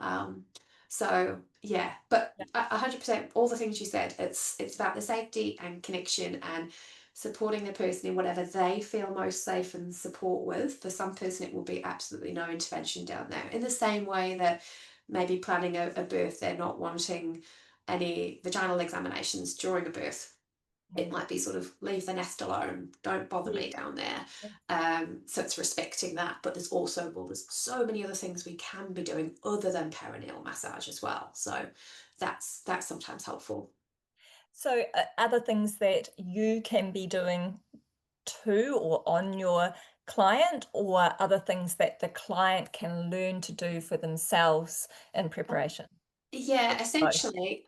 So yeah, but 100%, all the things you said, it's about the safety and connection and supporting the person in whatever they feel most safe and support with. For some person, it will be absolutely no intervention down there. In the same way that maybe planning a birth, they're not wanting any vaginal examinations during a birth. It might be sort of leave the nest alone, don't bother Yeah. me down there. So it's respecting that, but there's so many other things we can be doing other than perineal massage as well. So that's sometimes helpful. So, other things that you can be doing to or on your client, or other things that the client can learn to do for themselves in preparation? Yeah, Both. essentially,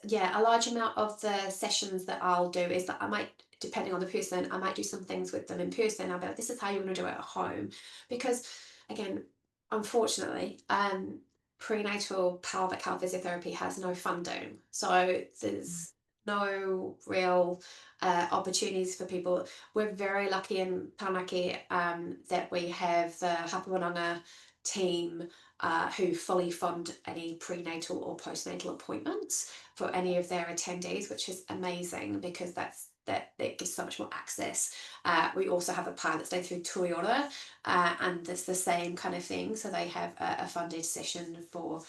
yeah, a large amount of the sessions that I'll do is that I might, depending on the person, I might do some things with them in person. I'll be like, this is how you want to do it at home. Because again, unfortunately, prenatal pelvic health physiotherapy has no funding. So there's no real opportunities for people. We're very lucky in Taranaki that we have the Hapawananga team who fully fund any prenatal or postnatal appointments for any of their attendees, which is amazing because that gives so much more access. We also have a pilot stay through Toyota, and it's the same kind of thing. So they have a funded session for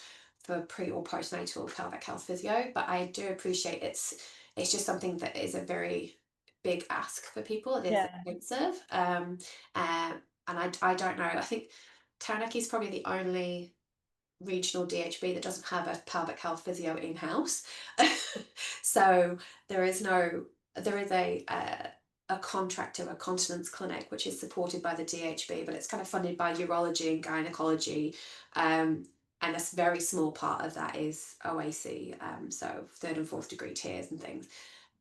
pre or postnatal pelvic health physio. But I do appreciate it's just something that is a very big ask for people. It is Yeah. expensive, and I don't know. I think Taranaki is probably the only regional DHB that doesn't have a pelvic health physio in house. So there is no there is a contractor, a continence clinic, which is supported by the DHB, but it's kind of funded by urology and gynecology. And a very small part of that is OAC, so third and fourth degree tears and things.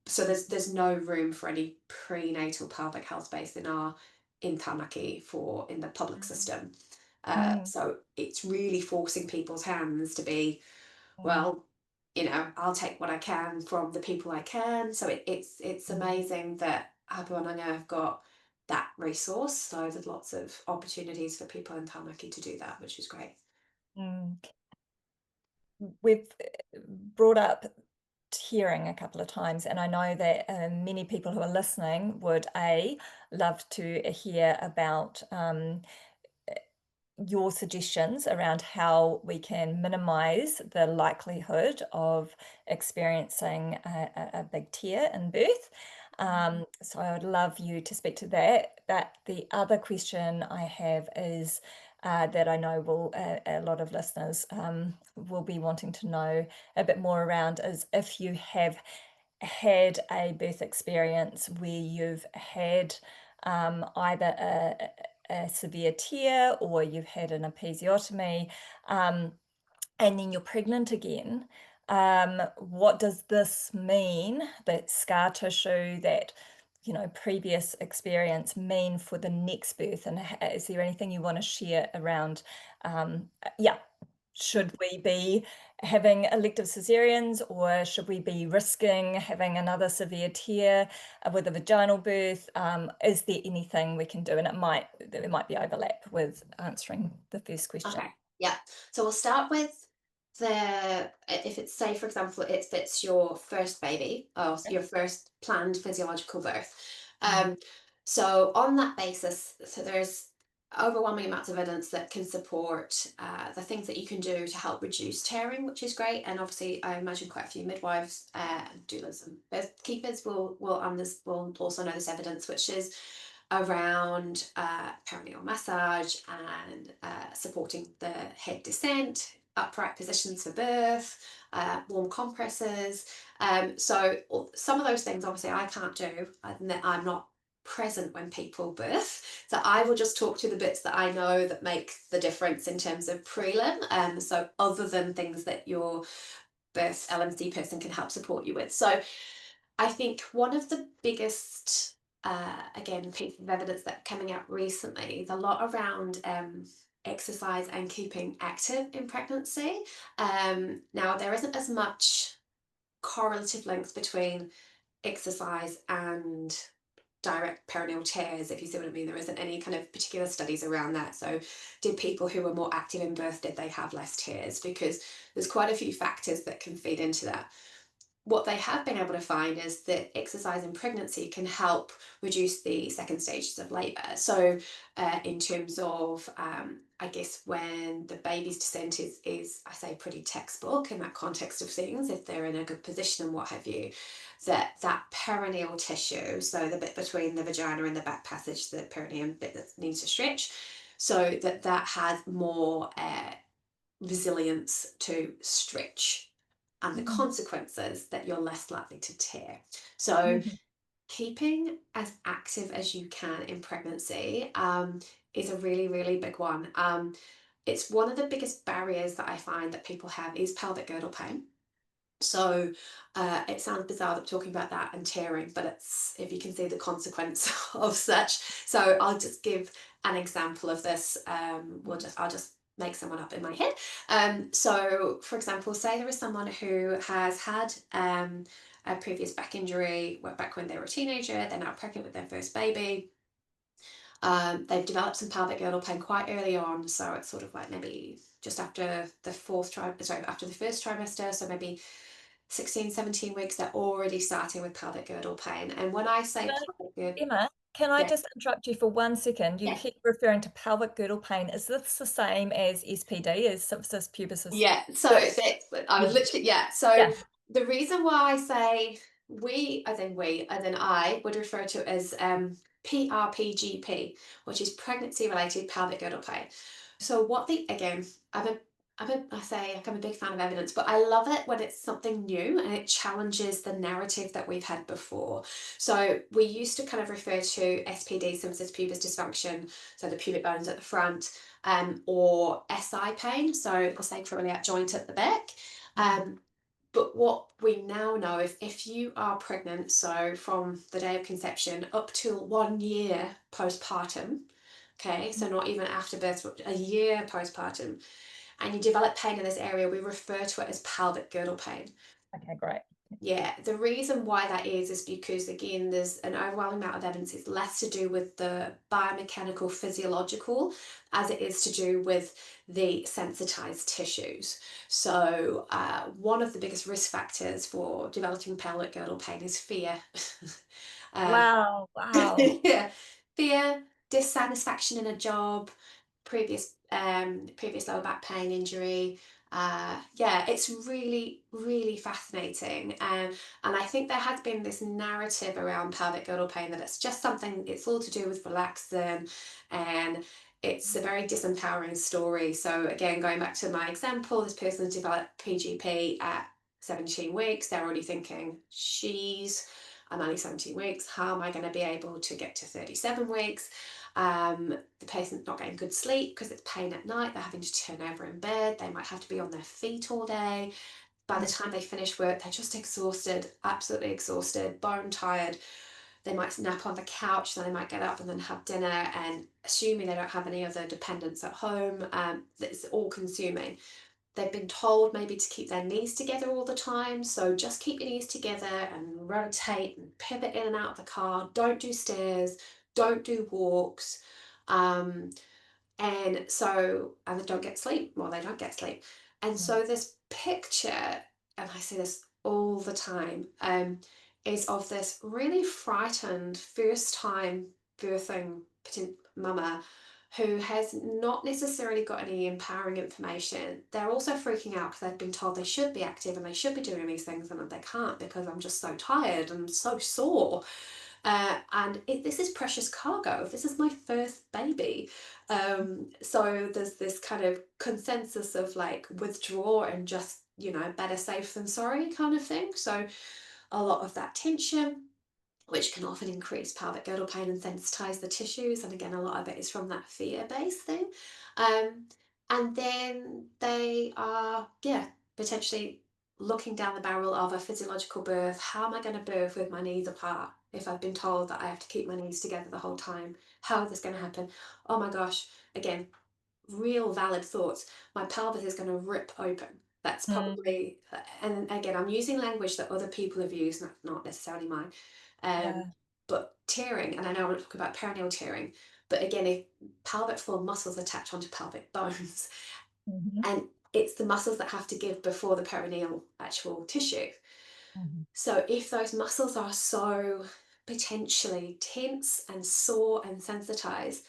So there's no room for any prenatal pelvic health space in Taranaki in the public system. Mm, So it's really forcing people's hands to be, mm, well, I'll take what I can from the people I can. So it's mm, amazing that Abuananga have got that resource. So there's lots of opportunities for people in Taranaki to do that, which is great. mm. We've brought up tearing a couple of times, and I know that many people who are listening would love to hear about your suggestions around how we can minimize the likelihood of experiencing a big tear in birth. So I would love you to speak to that. But the other question I have is that I know a lot of listeners will be wanting to know a bit more around is if you have had a birth experience where you've had either a severe tear or you've had an episiotomy, and then you're pregnant again. What does this mean, that scar tissue, that previous experience mean for the next birth? And is there anything you want to share around, yeah, should we be having elective cesareans, or should we be risking having another severe tear with a vaginal birth? Is there anything we can do? And there might be overlap with answering the first question. Okay. Yeah. So we'll start with if it's, say, for example, it's your first baby or your first planned physiological birth. Mm, Um, so on that basis, so there's overwhelming amounts of evidence that can support the things that you can do to help reduce tearing, which is great. And obviously, I imagine quite a few midwives, doulas, and birth keepers will also know this evidence, which is around perineal massage and supporting the head descent, upright positions for birth, warm compresses. So some of those things, obviously, I can't do. I'm not present when people birth. So I will just talk to the bits that I know that make the difference in terms of prelim. So other than things that your birth LMC person can help support you with. So I think one of the biggest, again, pieces of evidence that coming out recently is a lot around exercise and keeping active in pregnancy. Now, there isn't as much correlative links between exercise and direct perineal tears, if you see what I mean. There isn't any kind of particular studies around that. So did people who were more active in birth, did they have less tears? Because there's quite a few factors that can feed into that. What they have been able to find is that exercise in pregnancy can help reduce the second stages of labour. So, in terms of, I guess, when the baby's descent is, I say, pretty textbook in that context of things, if they're in a good position and what have you, that perineal tissue, so the bit between the vagina and the back passage, the perineum bit that needs to stretch, so that has more resilience to stretch, and the mm, consequences that you're less likely to tear. So mhm, keeping as active as you can in pregnancy is a really, really big one. It's one of the biggest barriers that I find that people have is pelvic girdle pain. So it sounds bizarre that we're talking about that and tearing, but it's, if you can see the consequence of such. So I'll just give an example of this. I'll just make someone up in my head. So, for example, say there is someone who has had a previous back injury back when they were a teenager, they're now pregnant with their first baby. They've developed some pelvic girdle pain quite early on, so it's sort of like maybe just after the after the first trimester, so maybe 16, 17 weeks, they're already starting with pelvic girdle pain. And when I say pelvic girdle, Emma, can I yeah, just interrupt you for 1 second? You yeah. keep referring to pelvic girdle pain. Is this the same as SPD, as symphysis pubis? Yeah, so So, I was yeah, literally, yeah. So yeah. the reason why I say as in I would refer to it as PRPGP, which is pregnancy related pelvic girdle pain. So what the again, I say like I'm a big fan of evidence, but I love it when it's something new and it challenges the narrative that we've had before. So we used to kind of refer to SPD, symphysis pubis dysfunction, so the pubic bones at the front, or SI pain, so the sacroiliac joint at the back. Mhm. But what we now know, if you are pregnant, so from the day of conception up to 1 year postpartum, okay, so not even after birth, but a year postpartum, and you develop pain in this area, we refer to it as pelvic girdle pain. Okay, great. Yeah, the reason why that is because again, there's an overwhelming amount of evidence. It's less to do with the biomechanical, physiological, as it is to do with the sensitized tissues. So, one of the biggest risk factors for developing pelvic girdle pain is fear. uh, Wow, wow. yeah, fear, dissatisfaction in a job, previous lower back pain injury. Yeah, it's really, really fascinating. And I think there has been this narrative around pelvic girdle pain that it's just something, it's all to do with relaxing, and it's a very disempowering story. So again, going back to my example, this person has developed PGP at 17 weeks. They're already thinking, she's I'm only 17 weeks. How am I going to be able to get to 37 weeks? The patient's not getting good sleep because it's pain at night. They're having to turn over in bed. They might have to be on their feet all day. By the Mm. time they finish work, they're just exhausted, absolutely exhausted, bone tired. They might nap on the couch, then they might get up and then have dinner. And assuming they don't have any other dependents at home, it's all consuming. They've been told maybe to keep their knees together all the time. So just keep your knees together and rotate and pivot in and out of the car. Don't do stairs. Don't do walks. Um, and they don't get sleep. Well, they don't get sleep. And Mm. so this picture, and I see this all the time, is of this really frightened first time birthing mama who has not necessarily got any empowering information. They're also freaking out because they've been told they should be active and they should be doing these things and they can't because I'm just so tired and so sore. This is precious cargo. This is my first baby. So there's this kind of consensus of like withdraw and just, better safe than sorry kind of thing. So a lot of that tension, which can often increase pelvic girdle pain and sensitize the tissues. And again, a lot of it is from that fear-based thing. Um, and then they are, yeah, potentially looking down the barrel of a physiological birth. How am I going to birth with my knees apart if I've been told that I have to keep my knees together the whole time? How is this going to happen? Oh my gosh, again, real valid thoughts. My pelvis is going to rip open. That's Mm. probably, and again, I'm using language that other people have used, not necessarily mine. Um, Yeah. but tearing, and I know I want to talk about perineal tearing, but again, if pelvic floor muscles attach onto pelvic bones, Mhm. and it's the muscles that have to give before the perineal actual tissue. Mhm. So if those muscles are so potentially tense and sore and sensitized,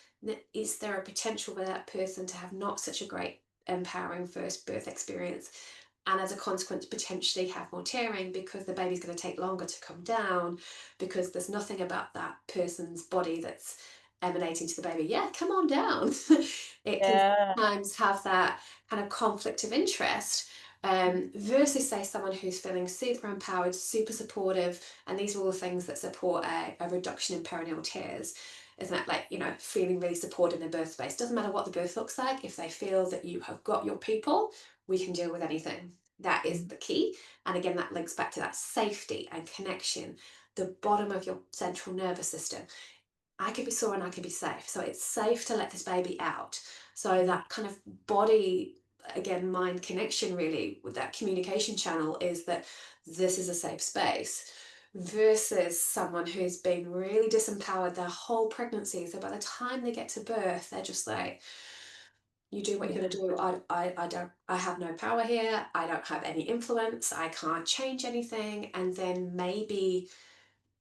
is there a potential for that person to have not such a great empowering first birth experience, and as a consequence potentially have more tearing because the baby's going to take longer to come down because there's nothing about that person's body that's emanating to the baby, yeah, come on down. It can Yeah. sometimes have that kind of conflict of interest, versus say someone who's feeling super empowered, super supportive, and these are all things that support a reduction in perineal tears. Isn't that like, feeling really supported in their birth space? Doesn't matter what the birth looks like. If they feel that you have got your people, we can deal with anything. That is Mm. the key. And again, that links back to that safety and connection, the bottom of your central nervous system. I could be sore and I could be safe. So it's safe to let this baby out. So that kind of body, again, mind connection really with that communication channel is that this is a safe space versus someone who's been really disempowered their whole pregnancy. So by the time they get to birth, they're just like, you do what you're Yeah. going to do. I don't, I have no power here. I don't have any influence. I can't change anything. And then maybe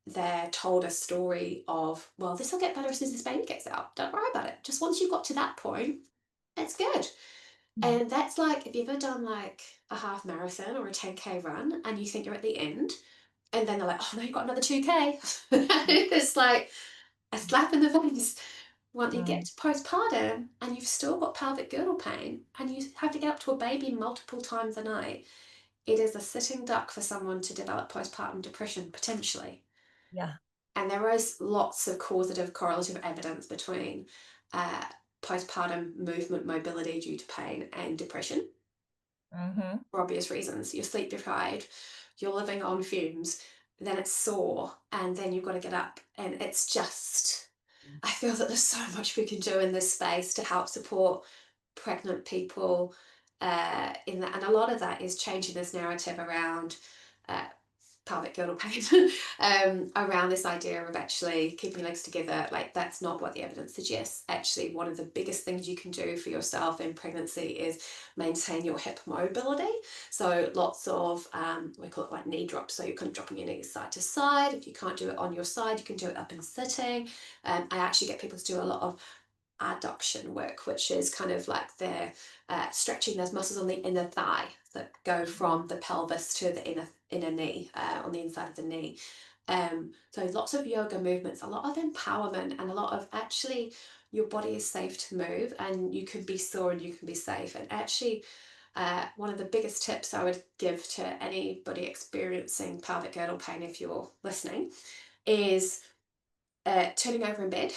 they're told a story of, well, this will get better as soon as this baby gets out. Don't worry about it. Just once you've got to that point, it's good. Mm. And that's like, if you've ever done like a half marathon or a 10K run and you think you're at the end, and then they're like, oh no, you've got another 2K. It's like a slap in the face. When you get Mm. to postpartum and you've still got pelvic girdle pain and you have to get up to a baby multiple times a night, it is a sitting duck for someone to develop postpartum depression potentially. Yeah. And there is lots of causative correlative evidence between uh, postpartum movement mobility due to pain and depression Mm-hmm. for obvious reasons. You're sleep deprived, you're living on fumes, then it's sore, and then you've got to get up. And it's just, I feel that there's so much we can do in this space to help support pregnant people in that. And a lot of that is changing this narrative around uh, pelvic girdle pain, around this idea of actually keeping legs together. Like, that's not what the evidence suggests. Actually, one of the biggest things you can do for yourself in pregnancy is maintain your hip mobility. So lots of, we call it like knee drops. So you're kind of dropping your knees side to side. If you can't do it on your side, you can do it up and sitting. I actually get people to do a lot of adduction work, which is kind of like they're stretching those muscles on the inner thigh that go from the pelvis to the inner knee, on the inside of the knee. So lots of yoga movements, a lot of empowerment, and a lot of actually your body is safe to move, and you can be sore and you can be safe. And actually, one of the biggest tips I would give to anybody experiencing pelvic girdle pain, if you're listening, is turning over in bed.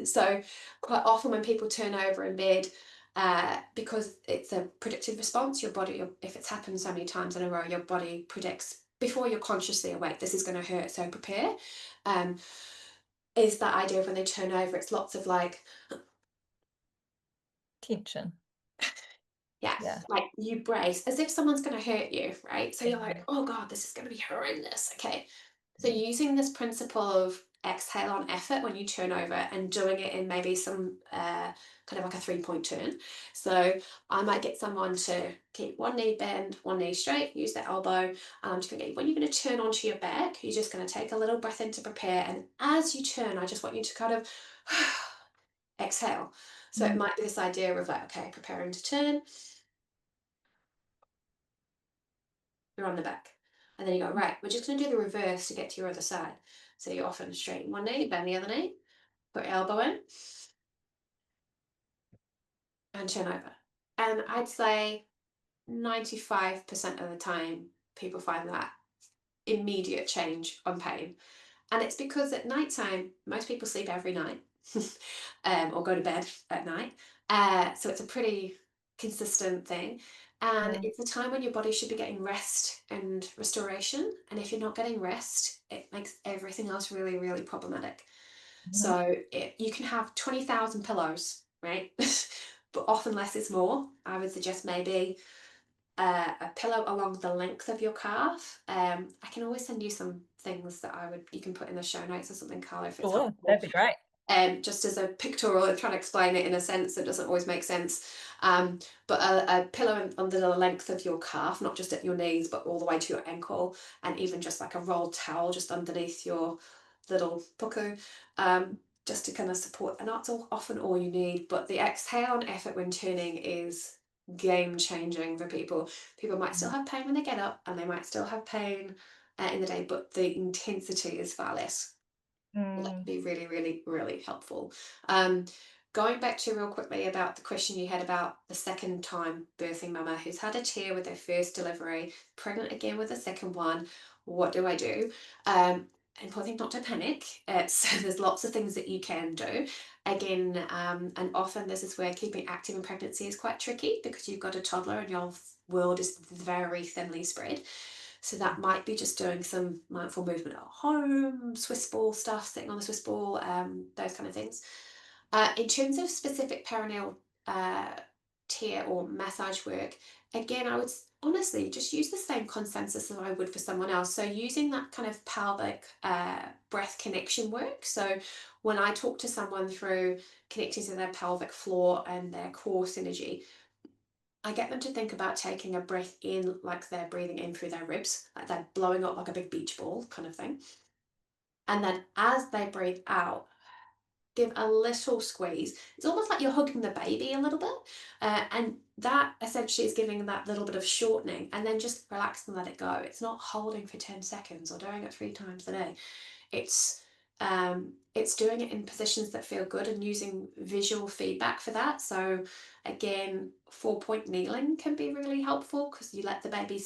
So quite often when people turn over in bed, because it's a predictive response, your body, if it's happened so many times in a row, your body predicts before you're consciously awake, this is going to hurt, so prepare. Um, is that idea of when they turn over, it's lots of like, Tension. yeah, Yeah. like you brace as if someone's going to hurt you, right? So you're Yeah. like, oh God, this is going to be horrendous. Okay. So Yeah. using this principle of exhale on effort when you turn over and doing it in maybe some kind of like a 3-point turn. So I might get someone to keep one knee bent, one knee straight, use their elbow. I'm just going to get, when you're going to turn onto your back, you're just going to take a little breath in to prepare. And as you turn, I just want you to kind of exhale. So it Mm. might be this idea of like, okay, preparing to turn, you're on the back. And then you go, right, we're just going to do the reverse to get to your other side. So you often straighten one knee, bend the other knee, put your elbow in, and turn over. And I'd say 95% of the time, people find that immediate change on pain. And it's because at night time, most people sleep every night, or go to bed at night. So it's a pretty consistent thing. And Mm. it's a time when your body should be getting rest and restoration. And if you're not getting rest, it makes everything else really, really problematic. Mhm. So you can have 20,000 pillows, right? But often less is more. I would suggest maybe a pillow along the length of your calf. I can always send you some things that you can put in the show notes or something, Carla, if it's Sure, helpful. that'd be great. Just as a pictorial and trying to explain it in a sense that doesn't always make sense. But a pillow under the length of your calf, not just at your knees, but all the way to your ankle, and even just like a rolled towel just underneath your little puku, just to kind of support. And that's often all you need. But the exhale on effort when turning is game changing for people. People might still have pain when they get up, and they might still have pain in the day, but the intensity is far less. That Mm. could be really, really, really helpful. Um, Going back to real quickly about the question you had about the second time birthing mama who's had a tear with their first delivery, pregnant again with a second one, what do I do? Important thing not to panic. So there's lots of things that you can do. Again, and often this is where keeping active in pregnancy is quite tricky because you've got a toddler and your world is very thinly spread. So that might be just doing some mindful movement at home, Swiss ball stuff, sitting on the Swiss ball, those kind of things. In terms of specific perineal tear or massage work, again, I would honestly just use the same consensus that I would for someone else. So using that kind of pelvic breath connection work. So when I talk to someone through connecting to their pelvic floor and their core synergy, I get them to think about taking a breath in like they're breathing in through their ribs, like they're blowing up like a big beach ball kind of thing. And then as they breathe out, give a little squeeze. It's almost like you're hugging the baby a little bit. And that essentially is giving that little bit of shortening, and then just relax and let it go. It's not holding for 10 seconds or doing it 3 times a day. It's doing it in positions that feel good and using visual feedback for that. So again, 4-point kneeling can be really helpful because you let the baby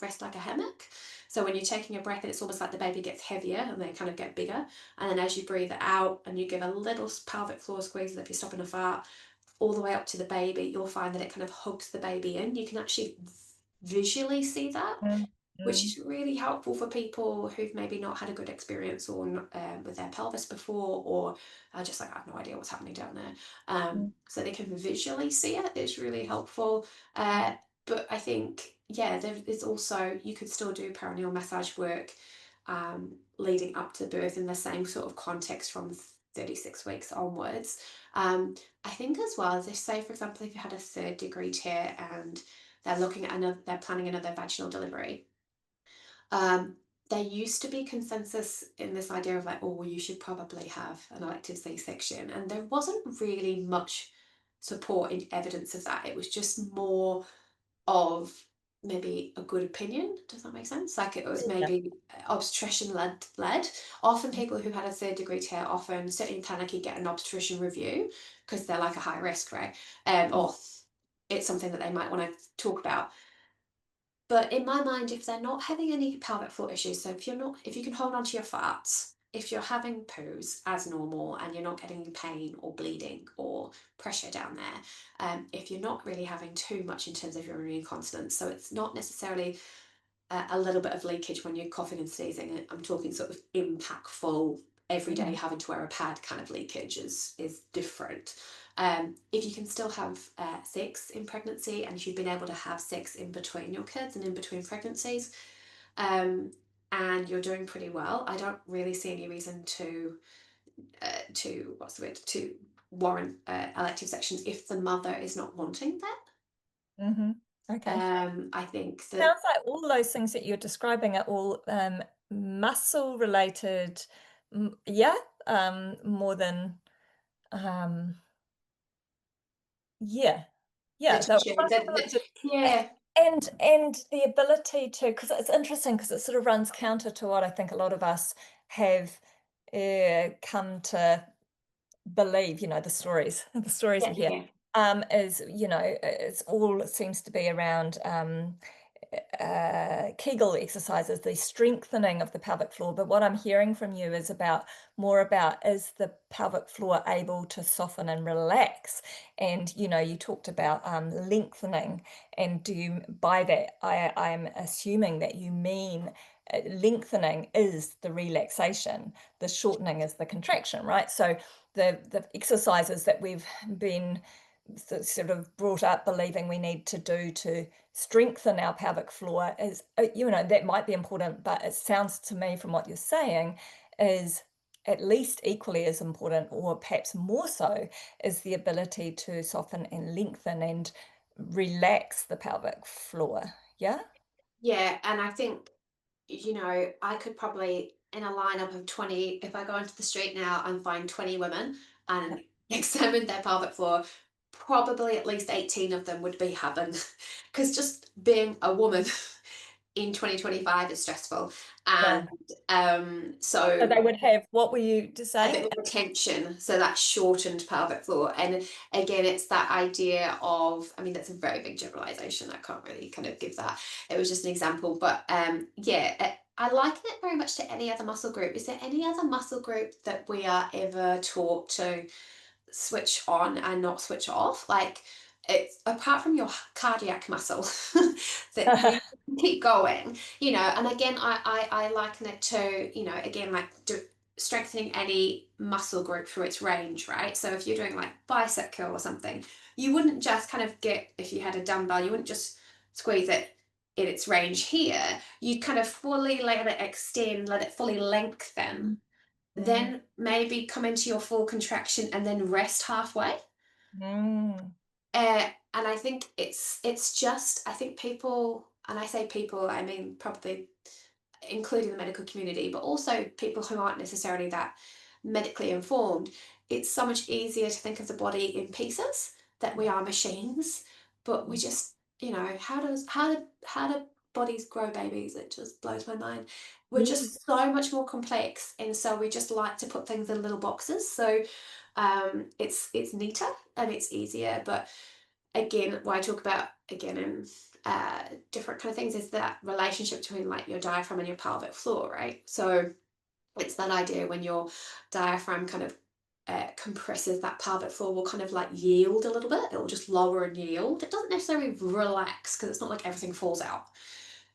rest like a hammock. So when you're taking a breath in, it's almost like the baby gets heavier and they kind of get bigger. And then as you breathe it out and you give a little pelvic floor squeeze, as if you're stopping a fart, all the way up to the baby, you'll find that it kind of hugs the baby in. You can actually visually see that, Mm, which mm, is really helpful for people who've maybe not had a good experience or with their pelvis before, or are just like, I have no idea what's happening down there. mm, So they can visually see it. It's really helpful. But I think, yeah, there is also, you could still do perineal massage work leading up to birth in the same sort of context from 36 weeks onwards. I think as well, as they say, for example, if you had a 3rd-degree tear and they're looking at another, they're planning another vaginal delivery. There used to be consensus in this idea of like, oh, well, you should probably have an elective C-section, and there wasn't really much support in evidence of that. It was just more of maybe a good opinion. Does that make sense? Like it was yeah. maybe obstetrician led. Often people who had a 3rd-degree tear, often certainly in Tanaki, get an obstetrician review because they're like a high risk, right? Mm, Or it's something that they might want to talk about. But in my mind, if they're not having any pelvic floor issues, so if you can hold on to your farts, if you're having poos as normal and you're not getting any pain or bleeding or pressure down there, if you're not really having too much in terms of urinary incontinence, so it's not necessarily a little bit of leakage when you're coughing and sneezing. I'm talking sort of impactful, every day mhm, having to wear a pad kind of leakage is different. If you can still have sex in pregnancy, and if you've been able to have sex in between your kids and in between pregnancies, um, and you're doing pretty well, I don't really see any reason to what's the word, to warrant elective sections if the mother is not wanting that. mhm. Okay. I think that Sounds like all those things that you're describing are all muscle related. Yeah, more than um, yeah, the yeah. They're tissue, muscle related, yeah. and the ability to, because it's interesting because it sort of runs counter to what I think a lot of us have come to believe, the stories, the stories Yeah, we hear, yeah, is, it's all, it seems to be around Kegel exercises, the strengthening of the pelvic floor. But what I'm hearing from you is more about, is the pelvic floor able to soften and relax? And, you talked about lengthening. And by that, I'm assuming that you mean lengthening is the relaxation, the shortening is the contraction, right? So the exercises that we've been sort of brought up believing we need to do to strengthen our pelvic floor is, that might be important, but it sounds to me from what you're saying is at least equally as important, or perhaps more so, is the ability to soften and lengthen and relax the pelvic floor. Yeah? yeah. And I think, I could probably, in a lineup of 20, if I go into the street now and find 20 women and examine their pelvic floor, probably at least 18 of them would be having, because just being a woman in 2025 is stressful. Yeah. And So so they would have, what were you just a saying? bit more retention, so that shortened pelvic floor. And again, it's that idea of, I mean, that's a very big generalization, I can't really kind of give that, it was just an example. But yeah, I liken it very much to any other muscle group. Is there any other muscle group that we are ever taught to switch on and not switch off? Like, it's apart from your cardiac muscle that you keep going, and again, I liken it to, again, like strengthening any muscle group through its range, right? So if you're doing like bicep curl or something, you wouldn't just kind of get, if you had a dumbbell, you wouldn't just squeeze it in its range here. You'd kind of fully let it extend, let it fully lengthen, Mm. then maybe come into your full contraction and then rest halfway. Mm. And I think it's just, I think people, and I say people, I mean probably including the medical community, but also people who aren't necessarily that medically informed, it's so much easier to think of the body in pieces, that we Yeah. are machines, but we Mm. just, you know, how do bodies grow babies? It just blows my mind. We're Yes. just so much more complex, and so we just like to put things in little boxes. So it's neater and it's easier, but again, what I talk about again in different kind of things is that relationship between like your diaphragm and your pelvic floor, right? So it's that idea when your diaphragm kind of compresses, that pelvic floor will kind of like yield a little bit. It will just lower and yield. It doesn't necessarily relax because it's not like everything falls out.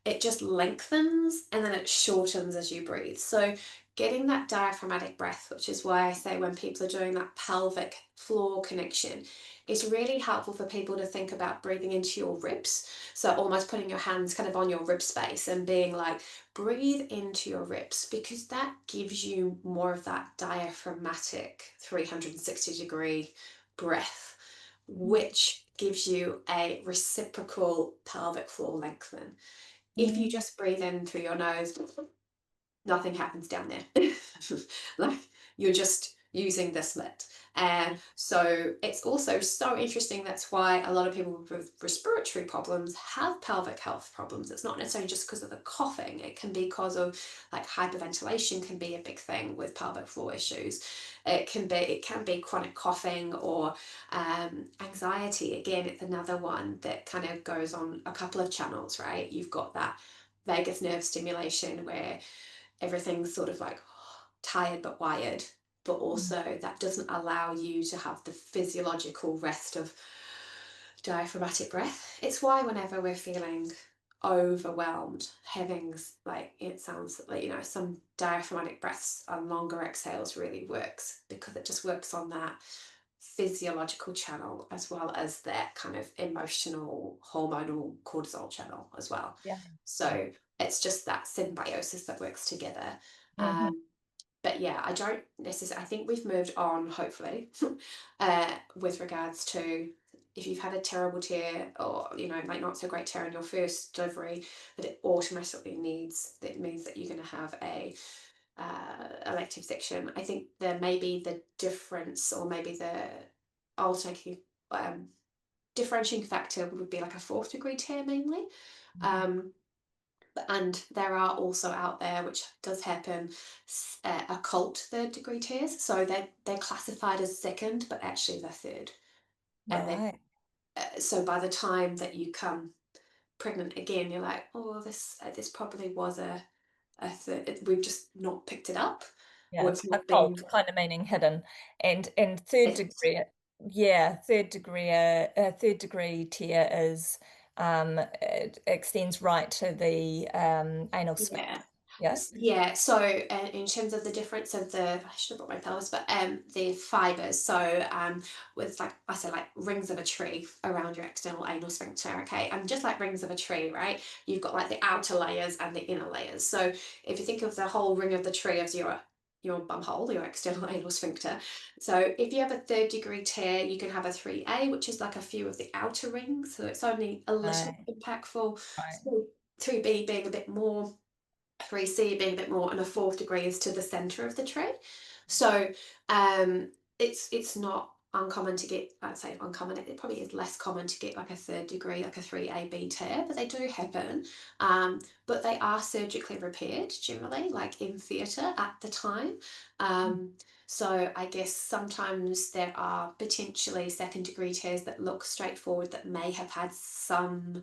It just lengthens and then it shortens as you breathe. So getting that diaphragmatic breath, which is why I say when people are doing that pelvic floor connection, is really helpful for people to think about breathing into your ribs. So almost putting your hands kind of on your rib space and being like, breathe into your ribs, because that gives you more of that diaphragmatic 360-degree breath, which gives you a reciprocal pelvic floor lengthening. If you Mm. just breathe in through your nose, nothing happens down there. Like you're just using the slit. And so it's also so interesting. That's why a lot of people with respiratory problems have pelvic health problems. It's not necessarily just because of the coughing. It can be because of like hyperventilation can be a big thing with pelvic floor issues. It can be chronic coughing or anxiety. Again, it's another one that kind of goes on a couple of channels, right? You've got that vagus nerve stimulation where everything's sort of like tired but wired, but Mm. also that doesn't allow you to have the physiological rest of diaphragmatic breath. It's why whenever we're feeling overwhelmed, having like, it sounds like, some diaphragmatic breaths and longer exhales really works, because it just works on that physiological channel as well as that kind of emotional hormonal cortisol channel as well. Yeah. Yeah. So it's just that symbiosis that works together. Mhm. But yeah, I don't necessarily, I think we've moved on, hopefully, with regards to if you've had a terrible tear, or, like not so great tear in your first delivery, that it automatically that means that you're going to have a elective section. I think there may be the difference, or maybe the alternating differentiating factor would be like a fourth degree tear mainly. Mhm. Um, and there are also out there, which does happen, occult third degree tears. So they're classified as second, but actually they're third. And then Right. so by the time that you come pregnant again, you're like, oh, this probably was a third. We've just not picked it up, or Yeah. it's not Occult been. kind of meaning hidden. And third It's, degree, yeah, third degree tear is it extends right to the anal sphincter. yeah. Yeah. Yeah, so in terms of the difference of I should have brought my pelvis, but the fibers. So with, like I said, like rings of a tree around your external anal sphincter, okay? And just like rings of a tree, right? You've got like the outer layers and the inner layers. So if you think of the whole ring of the tree as your bum hole, your external anal sphincter. So if you have a third degree tear, you can have a 3A, which is like a few of the outer rings. So it's only a little Right. impactful. Right. So 3B being a bit more, 3C being a bit more, and a fourth degree is to the center of the tree. So it's not uncommon to get, I'd say uncommon, it probably is less common to get like a third degree, like a 3AB tear, but they do happen. But they are surgically repaired generally, like in theatre at the time. So I guess sometimes there are potentially second degree tears that look straightforward, that may have had some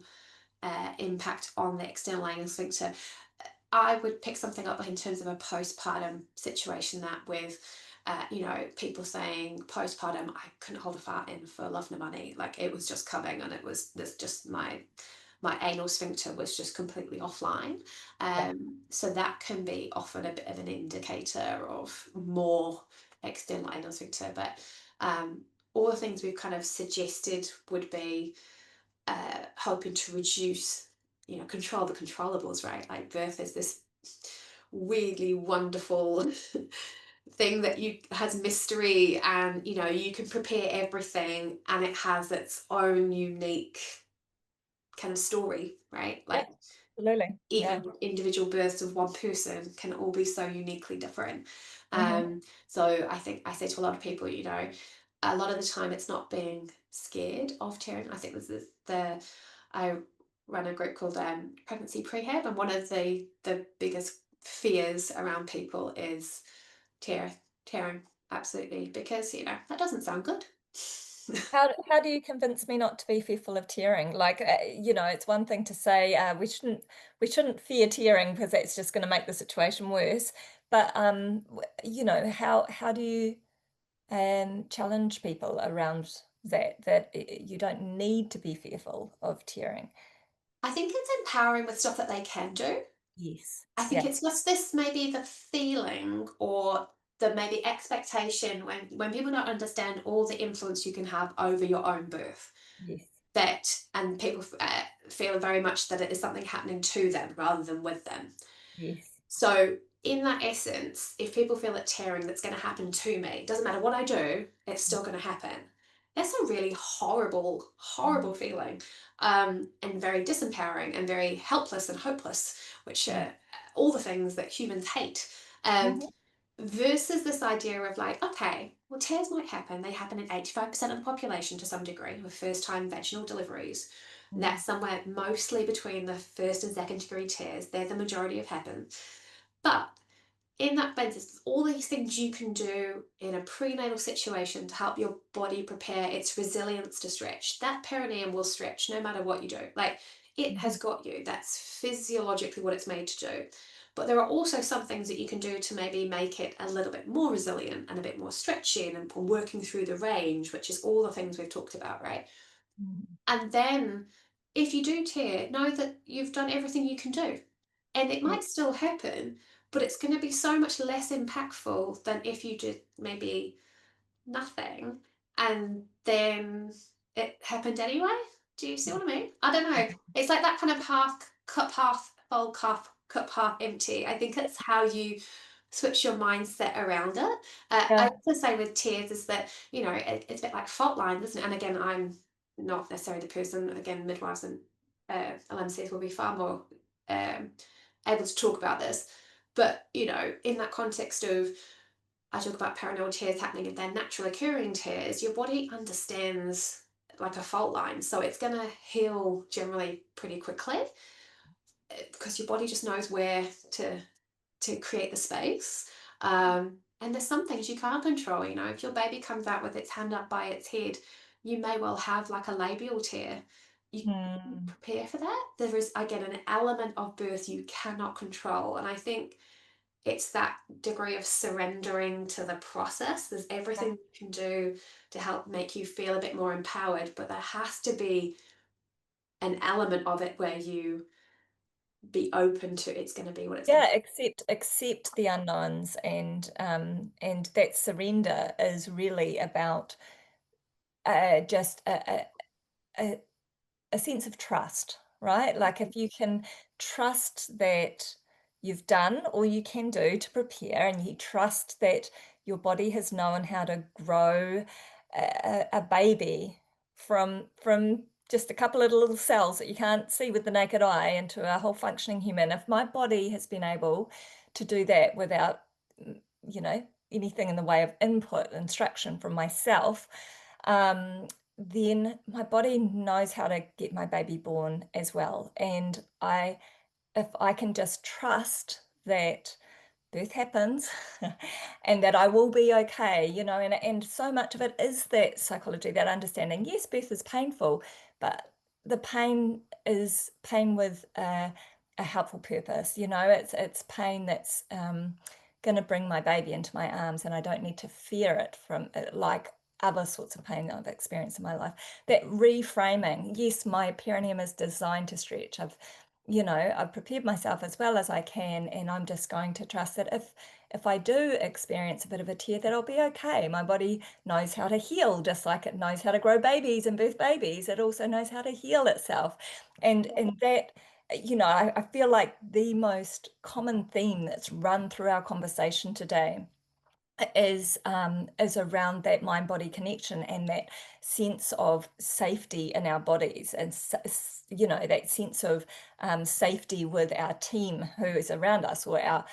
impact on the external anal sphincter. I would pick something up in terms of a postpartum situation, that with, people saying postpartum, I couldn't hold a fart in for love nor money. Like it was just coming, and it was this just my my anal sphincter was just completely offline. Yeah. So that can be often a bit of an indicator of more external anal sphincter. But all the things we've kind of suggested would be hoping to reduce, control the controllables, right? Like birth is this weirdly wonderful thing that you has mystery, and you can prepare everything and it has its own unique kind of story, right? Yeah, Like absolutely. Yeah. even individual births of one person can all be so uniquely different. Hmm. So I think I say to a lot of people, a lot of the time it's not being scared of tearing. I think this is I run a group called Pregnancy Prehab, and one of the biggest fears around people is tearing, absolutely, because that doesn't sound good. How do you convince me not to be fearful of tearing? Like, it's one thing to say we shouldn't fear tearing because that's just going to make the situation worse. But how do you challenge people around that you don't need to be fearful of tearing? I think it's empowering with stuff that they can do. Yes. I think Yeah. it's just this, maybe the feeling or the maybe expectation when people don't understand all the influence you can have over your own birth, Yes. that and people feel very much that it is something happening to them rather than with them. Yes. So in that essence, if people feel that tearing that's going to happen to me, doesn't matter what I do, it's still going to happen. That's a really horrible, horrible Mm. feeling, and very disempowering and very helpless and hopeless, which Mm. are all the things that humans hate. Um, Mhm. versus this idea of like, okay, well, tears might happen. They happen in 85% of the population to some degree with first time vaginal deliveries. Mm. That's somewhere mostly between the first and second degree tears. They're the majority of happen. But in that basis, all these things you can do in a prenatal situation to help your body prepare its resilience to stretch. That perineum will stretch no matter what you do. Like, it has Mhm. got you. That's physiologically what it's made to do. But there are also some things that you can do to maybe make it a little bit more resilient and a bit more stretchy and working through the range, which is all the things we've talked about, right? Mhm. And then if you do tear, know that you've done everything you can do. And it Yeah. might still happen, but it's going to be so much less impactful than if you did maybe nothing and then it happened anyway. Do you see what I mean? I don't know. It's like that kind of half full, cup half empty. I think it's how you switch your mindset around it. I Yeah. also say with tears is that, it's a bit like fault lines, isn't it? And again, I'm not necessarily the person, again, midwives and LMCs will be far more um, able to talk about this. But, in that context of, I talk about perineal tears happening and then natural occurring tears, your body understands like a fault line. So it's going to heal generally pretty quickly because your body just knows where to create the space. And there's some things you can't control. If your baby comes out with its hand up by its head, you may well have like a labial tear. You Mm. prepare for that. There is, again, an element of birth you cannot control. And I think it's that degree of surrendering to the process. There's everything you can do to help make you feel a bit more empowered, but there has to be an element of it where you be open to it's going to be what it's going Yeah, to accept the unknowns, and that surrender is really about just a a sense of trust, right? Like if you can trust that you've done all you can do to prepare, and you trust that your body has known how to grow a baby from just a couple of little cells that you can't see with the naked eye into a whole functioning human. If my body has been able to do that without, anything in the way of input instruction from myself, then my body knows how to get my baby born as well. And if I can just trust that birth happens and that I will be okay, and so much of it is that psychology, that understanding. Yes, birth is painful, but the pain is pain with a helpful purpose. It's pain that's going to bring my baby into my arms, and I don't need to fear it from like other sorts of pain that I've experienced in my life. That reframing, yes, my perineum is designed to stretch. I've prepared myself as well as I can, and I'm just going to trust that if I do experience a bit of a tear, that I'll be okay. My body knows how to heal, just like it knows how to grow babies and birth babies. It also knows how to heal itself. And that, I feel like the most common theme that's run through our conversation today is around that mind-body connection and that sense of safety in our bodies, and that sense of safety with our team who is around us, or our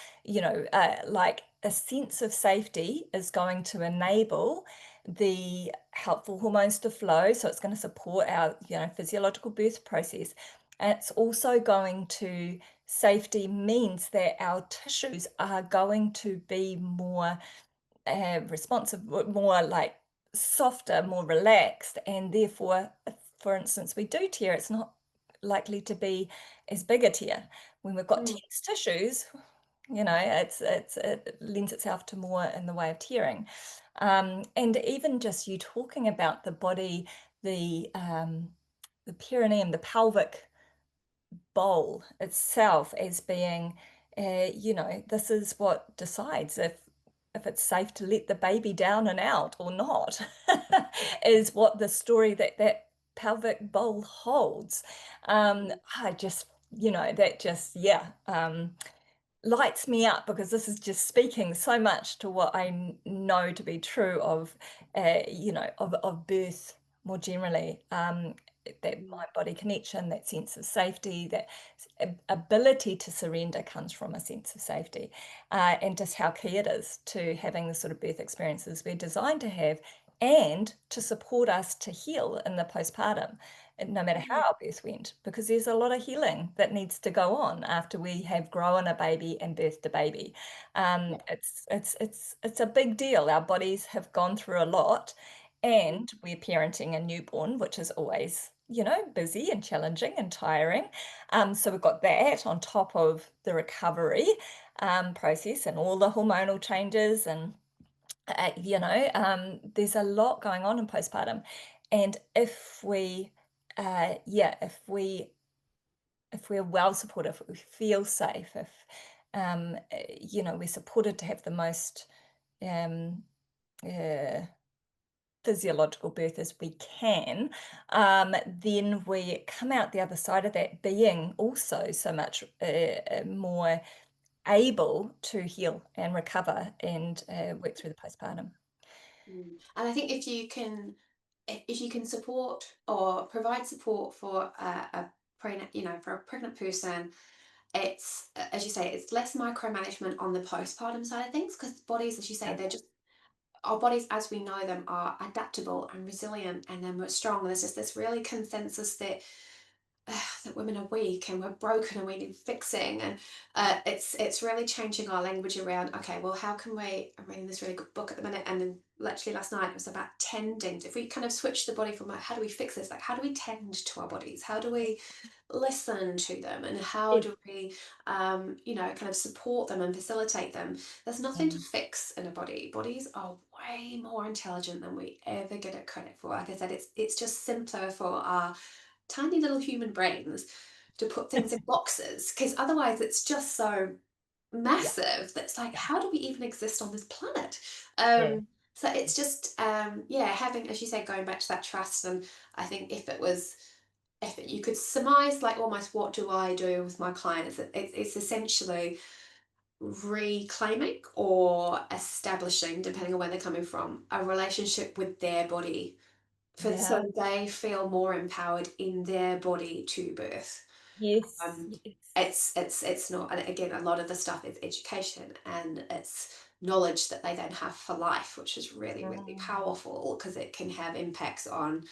like a sense of safety is going to enable the helpful hormones to flow, so it's going to support our physiological birth process. And it's also going to, safety means that our tissues are going to be more responsive, more like softer, more relaxed, and therefore, if, for instance, we do tear, it's not likely to be as big a tear. When we've got Mm, tense tissues, it lends itself to more in the way of tearing. And even just you talking about the body, the perineum, the pelvic bowl itself as being, this is what decides if it's safe to let the baby down and out or not, is what the story that pelvic bowl holds. I just, that just, yeah. Lights me up, because this is just speaking so much to what I know to be true of, of birth more generally. That mm, mind body connection, that sense of safety, that ability to surrender comes from a sense of safety, and just how key it is to having the sort of birth experiences we're designed to have, and to support us to heal in the postpartum, no matter how mm, our birth went, because there's a lot of healing that needs to go on after we have grown a baby and birthed a baby. yeah. It's a big deal. Our bodies have gone through a lot, Mm, and we're parenting a newborn, which is always, busy and challenging and tiring. So we've got that on top of the recovery process and all the hormonal changes, and there's a lot going on in postpartum. And if we're well supported, if we feel safe, if we're supported to have the most um, uh, physiological birth as we can, then we come out the other side of that being also so much more able to heal and recover and work through the postpartum. mm. And I think if you can support or provide support for a pregnant, for a pregnant person, it's as you say, it's less micromanagement on the postpartum side of things, because bodies, as you say, Yeah. they're just our bodies as we know them are adaptable and resilient, and then we're strong. There's just this really consensus that that women are weak and we're broken and we need fixing, and it's really changing our language around, okay, well, how can I'm reading this really good book at the minute, and then literally last night it was about tending. If we kind of switch the body from like, how do we fix this, like how do we tend to our bodies, how do we listen to them, and how Yes. do we kind of support them and facilitate them. There's nothing to Mm. fix in a body. Bodies are way more intelligent than we ever get it credit for. Like I said, it's just simpler for our tiny little human brains to put things in boxes, because otherwise it's just so Yeah. massive that's like, how do we even exist on this planet? Yeah. So it's just having, as you say, going back to that trust. And I think if you could surmise like almost what do I do with my clients, it's essentially reclaiming or establishing, depending on where they're coming from, a relationship with their body, for Yeah. so they feel more empowered in their body to birth. Yes. Um, Yes. it's not, and again, a lot of the stuff is education and it's knowledge that they then have for life, which is really, really Mm. powerful, because it can have impacts on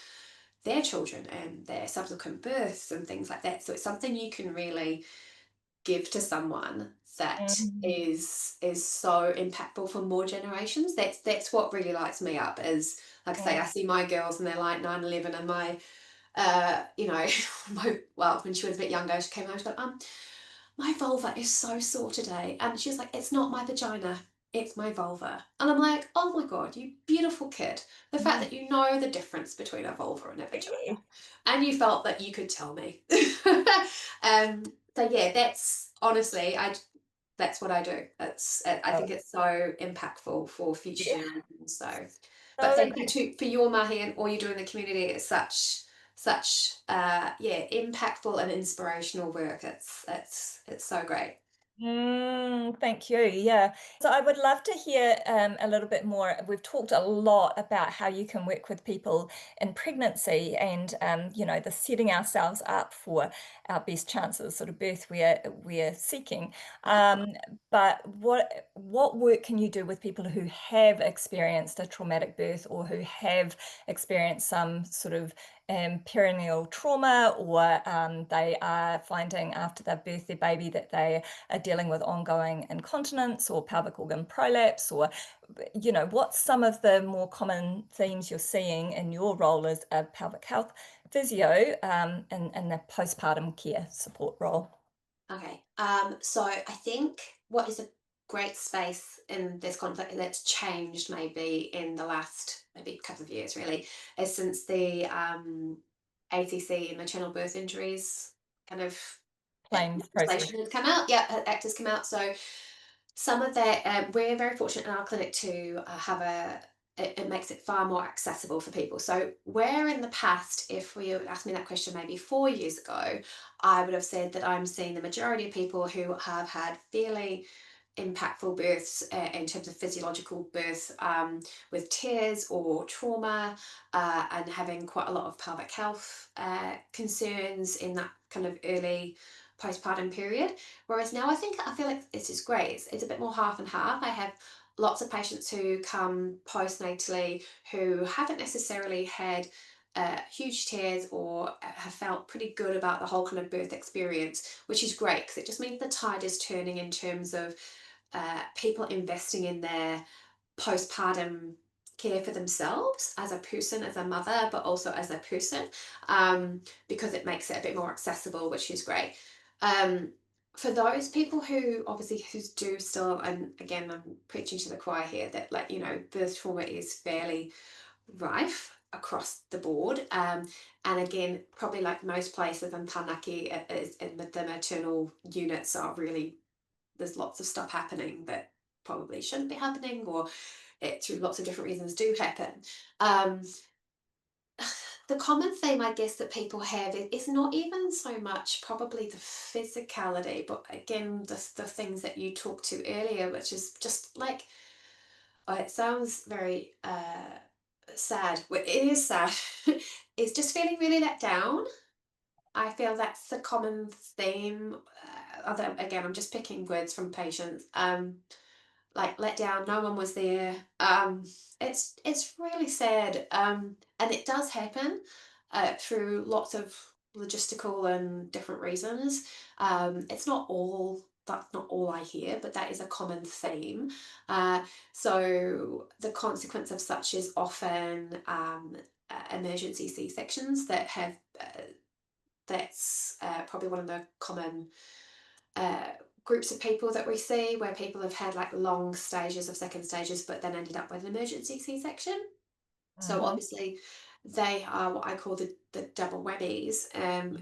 their children and their subsequent births and things like that. So it's something you can really give to someone that Mm. is so impactful for more generations. That's what really lights me up, is like I say, I Mm. see my girls and they're like 9, 11, and my well, when she was a bit younger, she came home, she's like, my vulva is so sore today. And she was like, it's not my vagina. it's my vulva. And I'm like, oh my God, you beautiful kid. The fact Mm. that you know the difference between a vulva and a vagina. Yeah. And you felt that you could tell me. So yeah, that's honestly, that's what I do. I Oh, think it's so impactful for future yeah. generations. So, but So thank you for your mahi and all you do in the community. It's such yeah, impactful and inspirational work. It's so great. Thank you. Yeah. So I would love to hear a little bit more. We've talked a lot about how you can work with people in pregnancy and, the setting ourselves up for our best chances, sort of birth we're seeking. But what work can you do with people who have experienced a traumatic birth or who have experienced some sort of perineal trauma, or they are finding after they've birthed their baby that they are dealing with ongoing incontinence or pelvic organ prolapse, or, what's some of the more common themes you're seeing in your role as a pelvic health physio in the postpartum care support role? Okay. So I think what is a great space in this conflict that's changed maybe in the last maybe couple of years really is since the ACC maternal birth injuries kind of Claims process. legislation has come out. Yeah, act has come out. So some of that, we're very fortunate in our clinic to have it makes it far more accessible for people. So, where in the past, if we had asked me that question maybe 4 years ago, I would have said that I'm seeing the majority of people who have had fairly impactful births in terms of physiological birth with tears or trauma and having quite a lot of pelvic health concerns in that kind of early postpartum period. Whereas now I feel like this is great. It's a bit more half and half. I have lots of patients who come postnatally who haven't necessarily had huge tears or have felt pretty good about the whole kind of birth experience, which is great because it just means the tide is turning in terms of people investing in their postpartum care for themselves as a person, as a mother, but also as a person, because it makes it a bit more accessible, which is great. Um, for those people who obviously who do still, and again, I'm preaching to the choir here that birth trauma is fairly rife across the board. And again, probably like most places in Tānaki, in the maternal units are really there's lots of stuff happening that probably shouldn't be happening or it through lots of different reasons do happen. Um, the common theme I guess that people have is not even so much probably the physicality, but again the things that you talked to earlier, which is just like it sounds very sad. Well, it is sad. It's just feeling really let down. I feel that's the common theme. Although again, I'm just picking words from patients. Like let down, no one was there. It's really sad, and it does happen through lots of logistical and different reasons. It's not all that's not all I hear, but that is a common theme. So the consequence of such is often emergency C sections that have. That's probably one of the common uh, groups of people that we see where people have had like long stages of second stages but then ended up with an emergency C-section. So Mm-hmm. obviously they are what I call the double whammies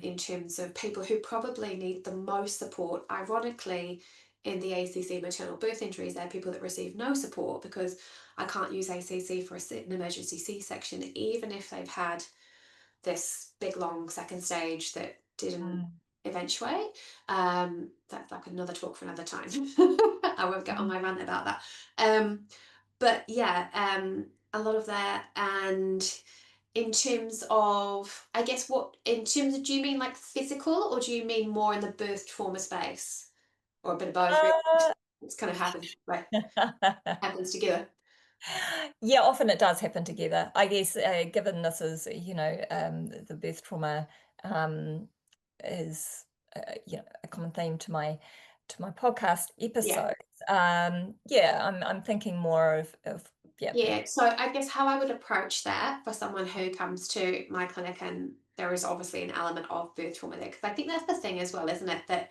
in terms of people who probably need the most support. Ironically, in the ACC maternal birth injuries, they're people that receive no support because I can't use ACC for an emergency C-section even if they've had this big long second stage that didn't eventuate. That's like another talk for another time. I won't get on Mm. my rant about that. But yeah, a lot of that. And in terms of, I guess, do you mean like physical or do you mean more in the birth trauma space? Or a bit of both, really? Uh, It's kind of happens, right? Happens together. Yeah, often it does happen together. I guess, given this is, the birth trauma is, a common theme to my podcast Yeah. episodes. Yeah, I'm thinking more of yeah, birth. Yeah, so I guess how I would approach that for someone who comes to my clinic and there is obviously an element of birth trauma there, because I think that's the thing as well, isn't it? That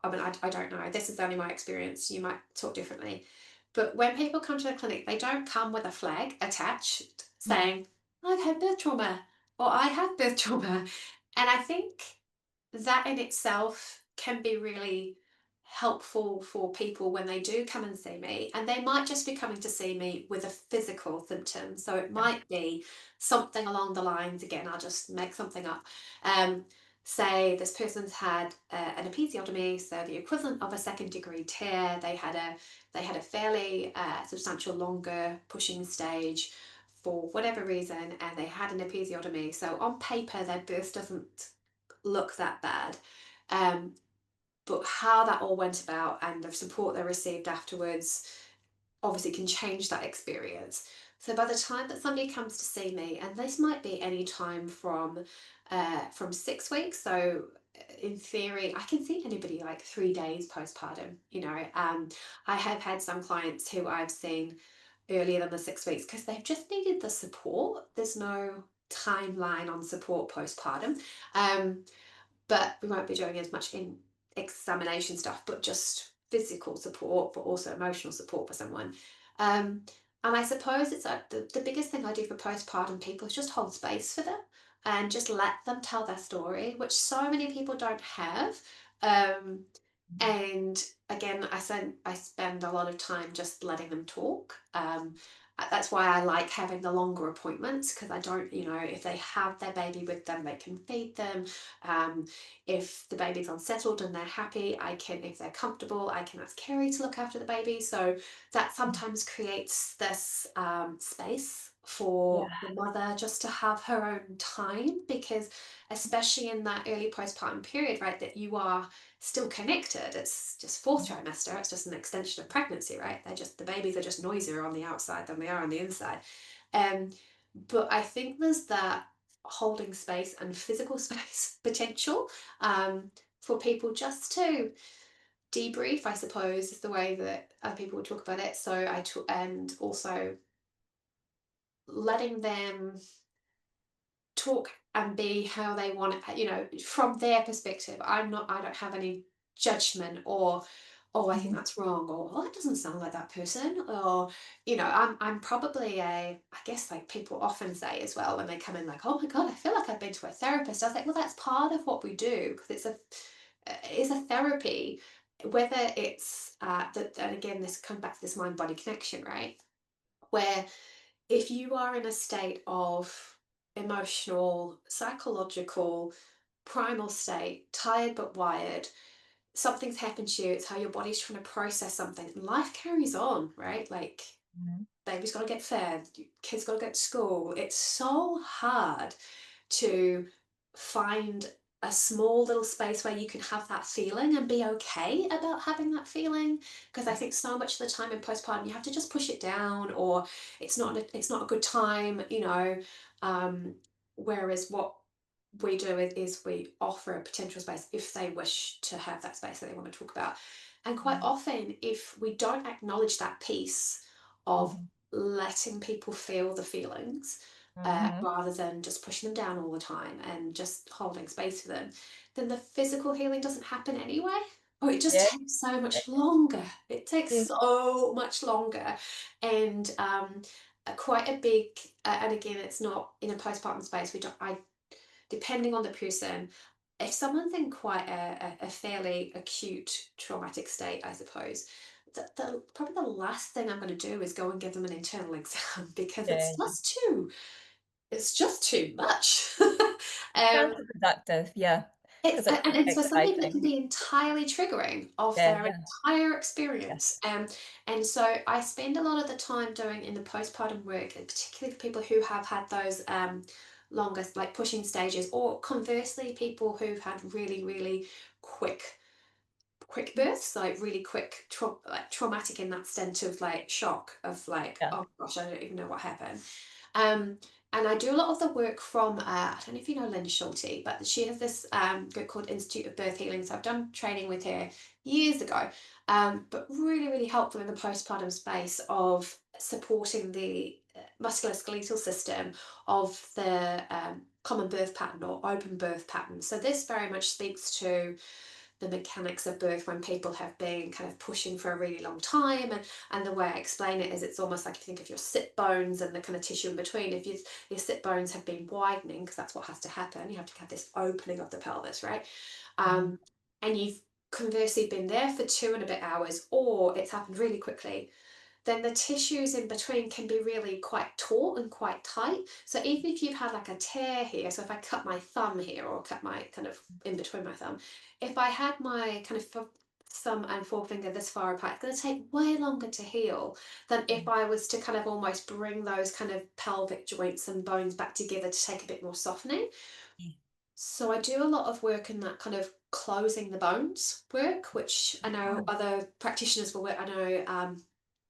I mean, I don't know, this is only my experience, you might talk differently, but when people come to the clinic, they don't come with a flag attached saying, I've had birth trauma, or I have birth trauma. And I think that in itself can be really helpful for people when they do come and see me, and they might just be coming to see me with a physical symptom. So it might be something along the lines, again, I'll just make something up. um, Say this person's had an episiotomy, so the equivalent of a second degree tear. They had a fairly substantial longer pushing stage for whatever reason, and they had an episiotomy, so on paper their birth doesn't look that bad. Um, but how that all went about and the support they received afterwards obviously can change that experience. So by the time that somebody comes to see me, and this might be any time from 6 weeks, so in theory, I can see anybody like 3 days postpartum. I have had some clients who I've seen earlier than the 6 weeks because they've just needed the support. There's no timeline on support postpartum. Um, but we won't be doing as much in examination stuff, but just physical support, but also emotional support for someone. Um, and I suppose it's the biggest thing I do for postpartum people is just hold space for them and just let them tell their story, which so many people don't have. Um, and again, I spend a lot of time just letting them talk. That's why I like having the longer appointments, because I don't, if they have their baby with them, they can feed them. Um, if the baby's unsettled and they're happy, if they're comfortable, I can ask Kerry to look after the baby. So that sometimes creates this space Yeah. for the mother just to have her own time, because especially in that early postpartum period, right, that you are still connected. It's just fourth trimester. It's just an extension of pregnancy, right? The babies are just noisier on the outside than they are on the inside. Um, but I think there's that holding space and physical space potential for people just to debrief, I suppose, is the way that other people would talk about it. And also letting them talk and be how they want it, from their perspective. I don't have any judgment, or oh, I think Mhm. that's wrong, or oh, that doesn't sound like that person, or I'm probably I guess, like people often say as well when they come in, like, oh my god, I feel like I've been to a therapist. I was like, well, that's part of what we do, because it's a therapy, whether it's that. And again, this comes back to this mind body connection, right, where if you are in a state of emotional, psychological, primal state, tired but wired, something's happened to you, it's how your body's trying to process something, and life carries on, right? Like, Mhm. baby's got to get fed, kids got to go to school. It's so hard to find a small little space where you can have that feeling and be okay about having that feeling, because I think so much of the time in postpartum you have to just push it down, or it's not a good time, um, whereas what we do is we offer a potential space if they wish to have that space that they want to talk about. And quite often, if we don't acknowledge that piece of Mhm. letting people feel the feelings, Mhm. rather than just pushing them down all the time and just holding space for them, then the physical healing doesn't happen anyway. Or it just Yeah. takes so much longer. It takes Yeah. so much longer. And quite a big, and again, it's not in a postpartum space. Depending on the person, if someone's in quite a fairly acute traumatic state, I suppose, probably the last thing I'm going to do is go and give them an internal exam, because Yeah. it's just too much. um, Counterproductive, yeah, it's because it and affects for the some people it can pacing. be entirely triggering of Yeah, their yeah, entire yeah, experience. And so I spend a lot of the time doing in the postpartum work, and particularly for people who have had those longest, like, pushing stages, or conversely people who've had really, really quick births, like really quick like traumatic in that sense of like shock of like, yeah. oh gosh, I don't even know what happened. um and I do a lot of the work from I don't know if you know Lynn Schulte, but she has this group called Institute of Birth Healing, so I've done training with her years ago. But really, really helpful in the postpartum space of supporting the musculoskeletal system of the common birth pattern or open birth pattern. So this very much speaks to the mechanics of birth when people have been kind of pushing for a really long time. And the way I explain it is it's almost like you think of your sit bones and the kind of tissue in between. If your sit bones have been widening, because that's what has to happen, you have to have this opening of the pelvis, right? Mm. And you've conversely been there for 2 and a bit hours, or it's happened really quickly, then the tissues in between can be really quite taut and quite tight. So even if you've had like a tear here, so if I cut my thumb here or cut my kind of in between my thumb, if I had my kind of thumb and forefinger this far apart, it's going to take way longer to heal than if I was to kind of almost bring those kind of pelvic joints and bones back together to take a bit more softening. Yeah. So I do a lot of work in that kind of closing the bones work, which I know Oh, other practitioners will work. I know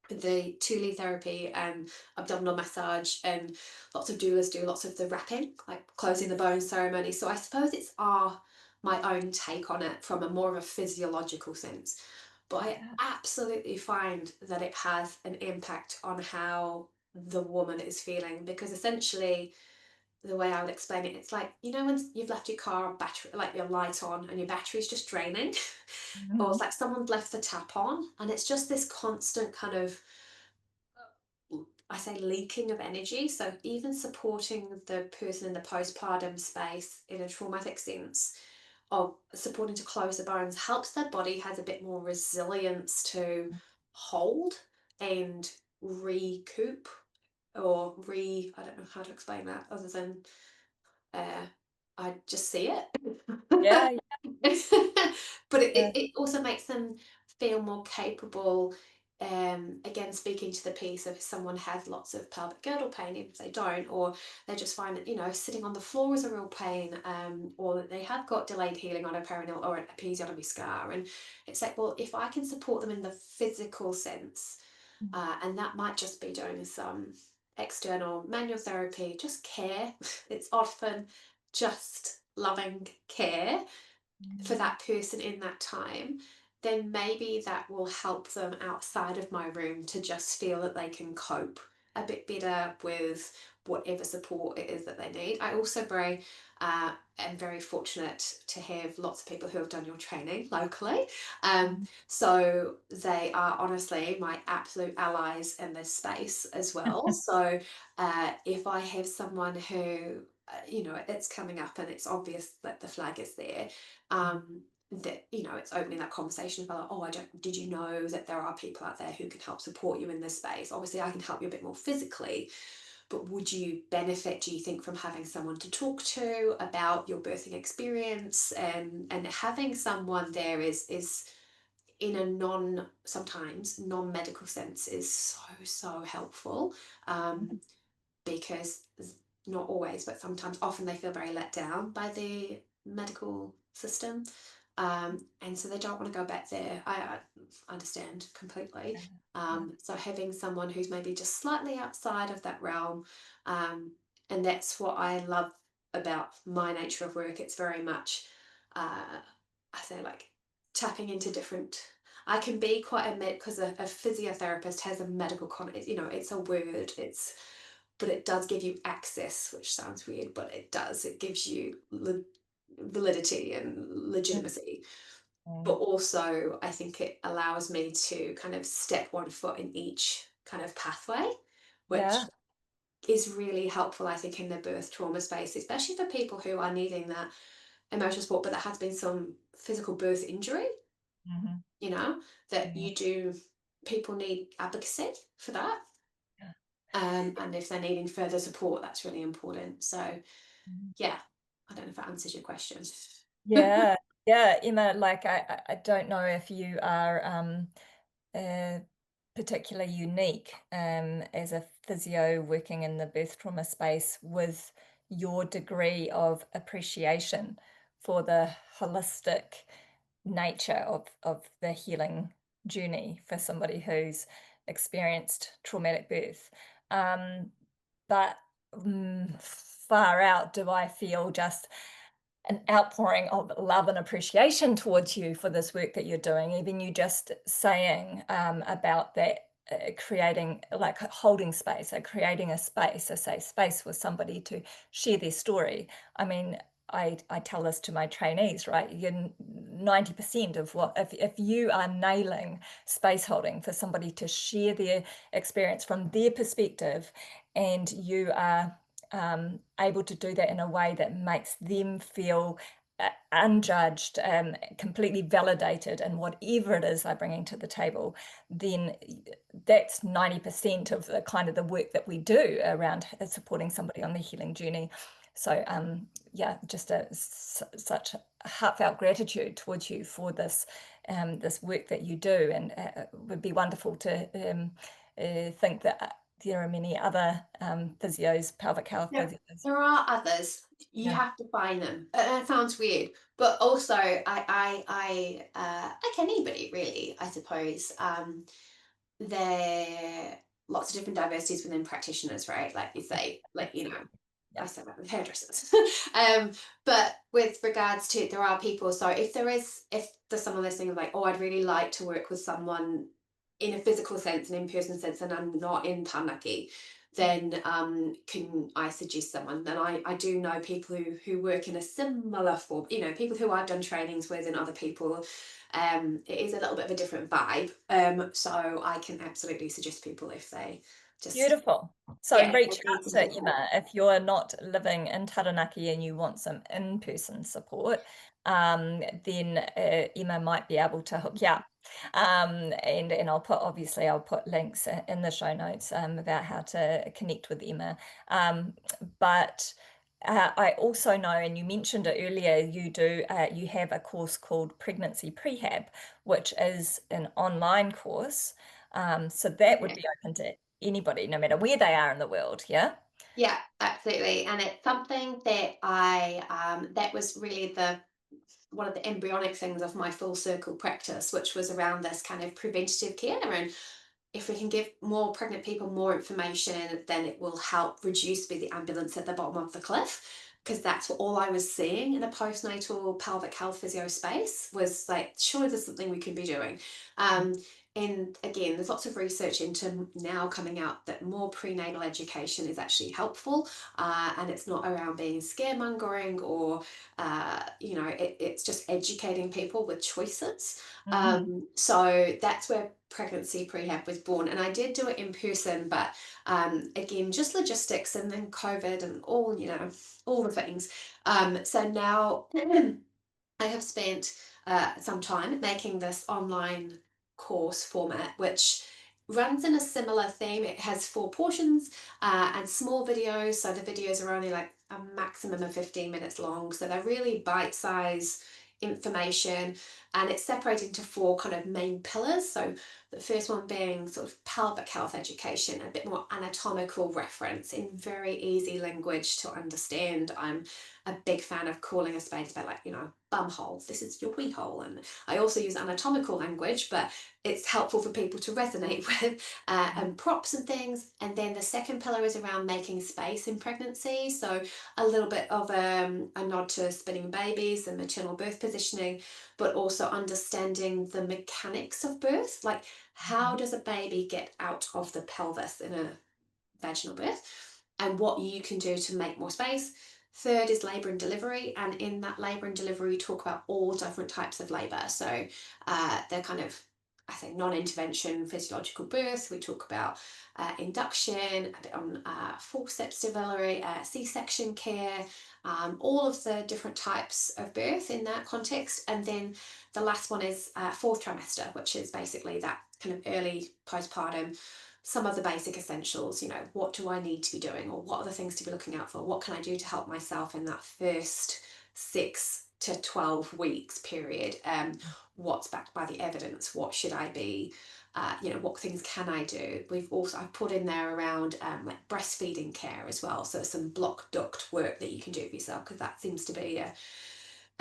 the Thule therapy and abdominal massage, and lots of doulas do lots of the wrapping, like closing the bone ceremony. So I suppose it's my own take on it from a more of a physiological sense. But I yeah. absolutely find that it has an impact on how the woman is feeling, because essentially the way I would explain it, it's like, when you've left your car battery, like your light on, and your battery's just draining, or it's Mhm. like someone's left the tap on, and it's just this constant kind of, I say, leaking of energy. So even supporting the person in the postpartum space in a traumatic sense of supporting to close the bones helps their body has a bit more resilience to hold and recoup, or I don't know how to explain that other than uh, I just see it. Yeah, But yeah. it also makes them feel more capable. Again, speaking to the piece of if someone has lots of pelvic girdle pain, even if they don't, or they just find that, sitting on the floor is a real pain, or that they have got delayed healing on a perineal or a episiotomy scar. And it's like, well, if I can support them in the physical sense, and that might just be doing some external manual therapy, just care. It's often just loving care for Mm. that person in that time, then maybe that will help them outside of my room to just feel that they can cope a bit better with whatever support it is that they need. I also am very fortunate to have lots of people who have done your training locally. Mm. So they are honestly my absolute allies in this space as well. So if I have someone who, it's coming up and it's obvious that the flag is there, that it's opening that conversation about, oh, did you know that there are people out there who can help support you in this space? Obviously I can help you a bit more physically, but would you benefit, do you think, from having someone to talk to about your birthing experience? And having someone there is in a sometimes non-medical sense is so helpful, because not always, but sometimes, often they feel very let down by the medical system. And so they don't want to go back there. I understand completely. Yeah. So having someone who's maybe just slightly outside of that realm, and that's what I love about my nature of work. It's very much, I say, like tapping into different. I can be quite a because a physiotherapist has a medical it's a word. But it does give you access, which sounds weird, but it does. It gives you validity and legitimacy. But Mm. also, I think it allows me to kind of step one foot in each kind of pathway, which Yeah. is really helpful, I think, in the birth trauma space, especially for people who are needing that emotional support, but there has been some physical birth injury, Mhm. that Yeah. people need advocacy for that. Yeah. And if they're needing further support, that's really important. So, Mhm. yeah, I don't know if that answers your question. Yeah. Yeah, Emma, like I don't know if you are uh, particularly unique as a physio working in the birth trauma space with your degree of appreciation for the holistic nature of the healing journey for somebody who's experienced traumatic birth. Um, but far out do I feel just an outpouring of love and appreciation towards you for this work that you're doing. Even you just saying about that, creating, like holding space, creating a space, a safe space for somebody to share their story. I mean, I tell this to my trainees, right? 90% of what, if you are nailing space holding for somebody to share their experience from their perspective, and you are able to do that in a way that makes them feel unjudged, completely validated in whatever it is they're bringing to the table, then that's 90% of the kind of the work that we do around supporting somebody on the healing journey. So yeah, just such heartfelt gratitude towards you for this this work that you do, and it would be wonderful to think that there are many other physios, pelvic health There, physios. there are others. You Yeah. have to find them. It sounds weird, but also like anybody really, I suppose. There lots of different diversities within practitioners, right? Like you say, like I Yeah. said that with hairdressers. um, but with regards to there are people. So if there's someone listening like, oh, I'd really like to work with someone in a physical sense, an in-person sense, and I'm not in Taranaki, then can I suggest someone? Then I do know people who work in a similar form, people who I've done trainings with and other people. It is a little bit of a different vibe. So I can absolutely suggest people if they just, Beautiful. So yeah, reach they need out some to support. Emma if you're not living in Taranaki and you want some in-person support. Then Emma might be able to hook you up. And I'll put links in the show notes about how to connect with Emma. But I also know, and you mentioned it earlier, you have a course called Pregnancy Prehab, which is an online course. So that would Yeah. be open to anybody, no matter where they are in the world. Yeah. Yeah, absolutely. And it's something that that was really the one of the embryonic things of my full circle practice, which was around this kind of preventative care. And if we can give more pregnant people more information, then it will help reduce the ambulance at the bottom of the cliff. Because that's what all I was seeing in a postnatal pelvic health physio space was like, surely there's something we could be doing. And again, there's lots of research into now coming out that more prenatal education is actually helpful, and it's not around being scaremongering or, it's just educating people with choices. Mm-hmm. So that's where pregnancy prehab was born, and I did do it in person, but again, just logistics and then COVID and all the things. So now I have spent some time making this online course format, which runs in a similar theme. It has 4 portions and small videos. So the videos are only like a maximum of 15 minutes long. So they're really bite size information, and it's separated into 4 kind of main pillars. So the first one being sort of pelvic health education, a bit more anatomical reference in very easy language to understand. I'm a big fan of calling a spade like, bum hole, this is your wee hole. And I also use anatomical language, but it's helpful for people to resonate with, and props and things. And then the second pillar is around making space in pregnancy. So a little bit of a nod to spinning babies and maternal birth positioning, but also understanding the mechanics of birth. Like, how does a baby get out of the pelvis in a vaginal birth, and what you can do to make more space. Third is labour and delivery, and in that labour and delivery, we talk about all different types of labour. So they're kind of, I think, non-intervention physiological birth. We talk about induction, a bit on forceps delivery, C-section care, all of the different types of birth in that context. And then the last one is fourth trimester, which is basically that kind of early postpartum, some of the basic essentials. What do I need to be doing, or what are the things to be looking out for? What can I do to help myself in that first 6 to 12 weeks period? What's backed by the evidence? What should I be, what things can I do? I've put in there around like breastfeeding care as well. So some block duct work that you can do for yourself, because that seems to be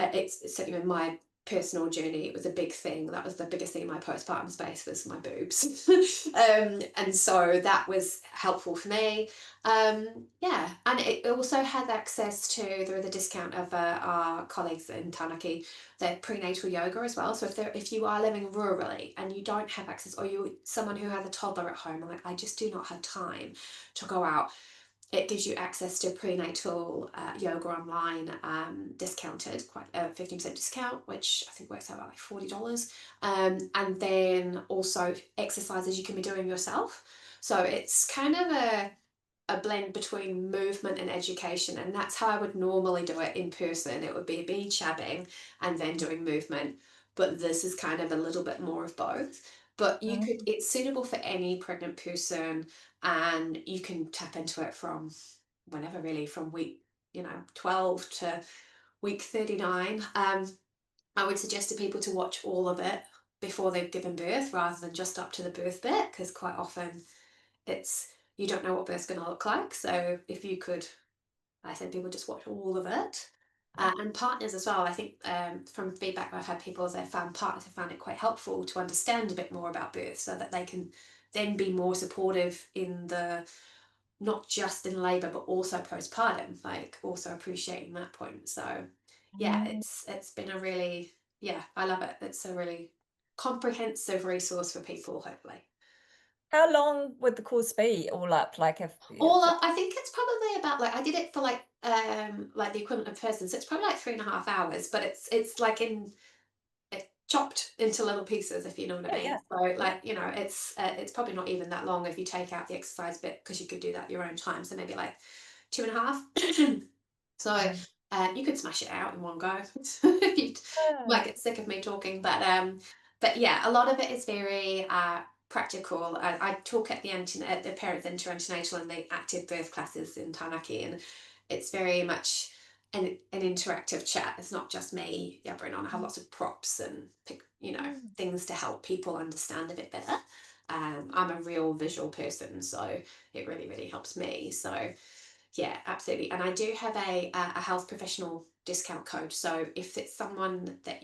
it's certainly in my personal journey, it was a big thing. That was the biggest thing in my postpartum space, was my boobs. And so that was helpful for me. Yeah, and it also has access to, through the discount of our colleagues in Taranaki, their prenatal yoga as well. So if you are living rurally and you don't have access, or you're someone who has a toddler at home and like, I just do not have time to go out, it gives you access to prenatal yoga online, discounted, quite a 15% discount, which I think works out about like $40. And then also exercises you can be doing yourself. So it's kind of a blend between movement and education, and that's how I would normally do it in person. It would be me chabbing and then doing movement, but this is kind of a little bit more of both. But you could, Mm. it's suitable for any pregnant person, and you can tap into it from whenever, really, from week 12 to week 39. I would suggest to people to watch all of it before they've given birth rather than just up to the birth bit, because quite often it's, you don't know what birth's going to look like. So if you could, I said, people just watch all of it. And partners as well. I think from feedback I've had, people, they found partners have found it quite helpful to understand a bit more about birth, so that they can then be more supportive in the, not just in labour but also postpartum, like also appreciating that point. So yeah, Mm. it's been a really, yeah, I love it. It's a really comprehensive resource for people, hopefully. How long would the course be all up? Like if All up, I think it's probably about, like, I did it for like the equivalent of person, so it's probably like 3.5 hours, but it's like in it chopped into little pieces, if you know what I yeah, yeah. mean. So like, it's probably not even that long if you take out the exercise bit, because you could do that your own time. So maybe like 2.5. So Mm. you could smash it out in one go. You Yeah. might get sick of me talking, but yeah, a lot of it is very practical. I talk at at the parents' antenatal and the active birth classes in Taranaki, and it's very much an interactive chat. It's not just me yabbering on. I have lots of props and Mm. things to help people understand a bit better. I'm a real visual person, so it really, really helps me. So yeah, absolutely. And I do have a health professional discount code. So if it's someone that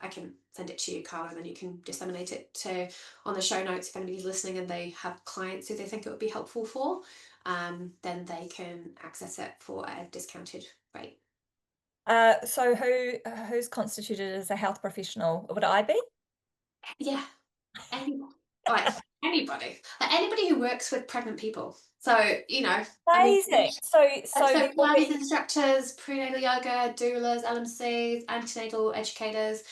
I can send it to you, Carla, and then you can disseminate it to on the show notes if anybody's listening and they have clients who they think it would be helpful for, then they can access it for a discounted rate. So who's constituted as a health professional? Would I be? Yeah, anyone, like anybody who works with pregnant people. So, I mean, Amazing. So so there will Pilates be instructors, prenatal yoga, doulas, LMCs, antenatal educators.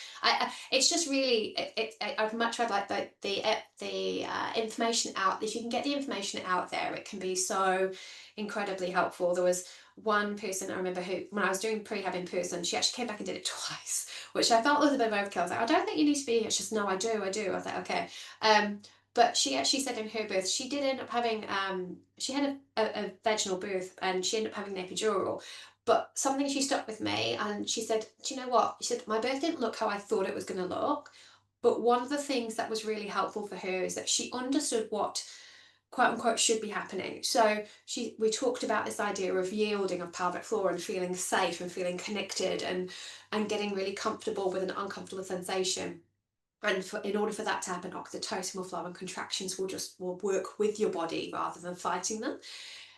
It's just really, I'd much rather like the information out. If you can get the information out there, it can be so incredibly helpful. There was one person I remember who, when I was doing prehab in person, she actually came back and did it twice, which I felt was a bit of overkill. I was like, I don't think you need to be here. She just, no, I do. I was like, okay. But she actually said in her birth, she did end up having, she had a vaginal birth and she ended up having an epidural. But something she stuck with me, and she said, do you know what? She said, my birth didn't look how I thought it was going to look. But one of the things that was really helpful for her is that she understood what quote unquote should be happening. So we talked about this idea of yielding of pelvic floor and feeling safe and feeling connected and getting really comfortable with an uncomfortable sensation. And in order for that to happen, oxytocin will flow and contractions will work with your body rather than fighting them.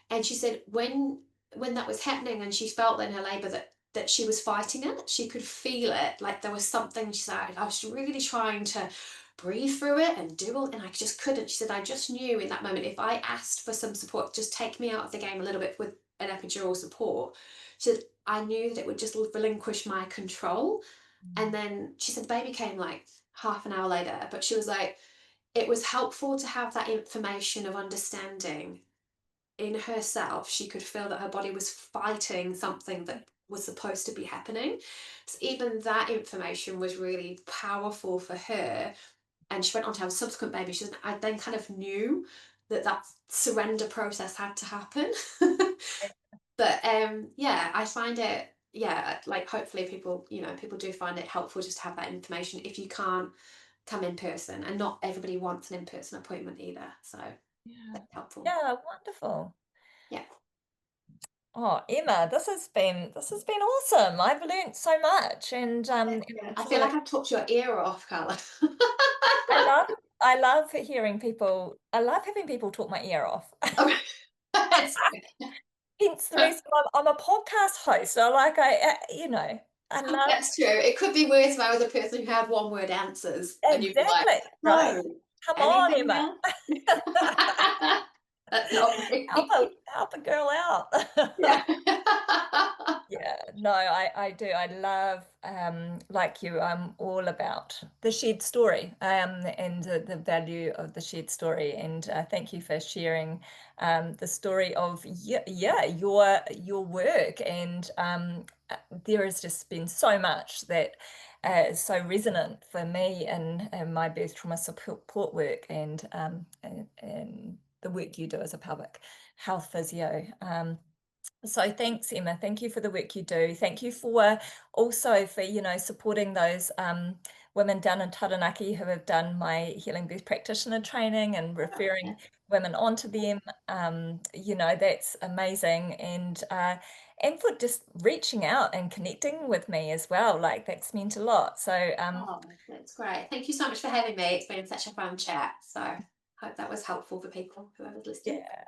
And she said when that was happening and she felt in her labour that she was fighting it, she could feel it, like there was something. She said, I was really trying to breathe through it and do all, and I just couldn't. She said, I just knew in that moment, if I asked for some support, just take me out of the game a little bit with an epidural support, she said, I knew that it would just relinquish my control. And then she said the baby came like half an hour later, but she was like, it was helpful to have that information of understanding in herself. She could feel that her body was fighting something that was supposed to be happening. So even that information was really powerful for her. And she went on to have a subsequent baby. She said, I then kind of knew that surrender process had to happen. But yeah, I find it, yeah, like hopefully people do find it helpful just to have that information if you can't come in person, and not everybody wants an in-person appointment either. So yeah. that's helpful. Yeah, wonderful. Yeah. Oh, Emma, this has been awesome. I've learned so much, and Yeah. I'm I sure feel like that I've talked your ear off, Carla. I love I love hearing people. I love having people talk my ear off. Okay. That's Hence the good. reason I'm a podcast host. So like I love That's true. It could be worse if I was a person who had one word answers and you'd be like, exactly right. so Come on, anything Emma. else? That's lovely. Help a girl out. Yeah. Yeah, no, I do. I love, like you, I'm all about the shared story, and the value of the shared story. And thank you for sharing the story of yeah, your work. And there has just been so much that is so resonant for me in my birth trauma support work and the work you do as a pelvic health physio. So thanks, Emma. Thank you for the work you do. Thank you for also for, supporting those women down in Taranaki who have done my healing birth practitioner training and Yeah. referring women onto them. That's amazing. And for just reaching out and connecting with me as well. Like that's meant a lot. So Oh, that's great. Thank you so much for having me. It's been such a fun chat. So hope that was helpful for people whoever's listening. yeah.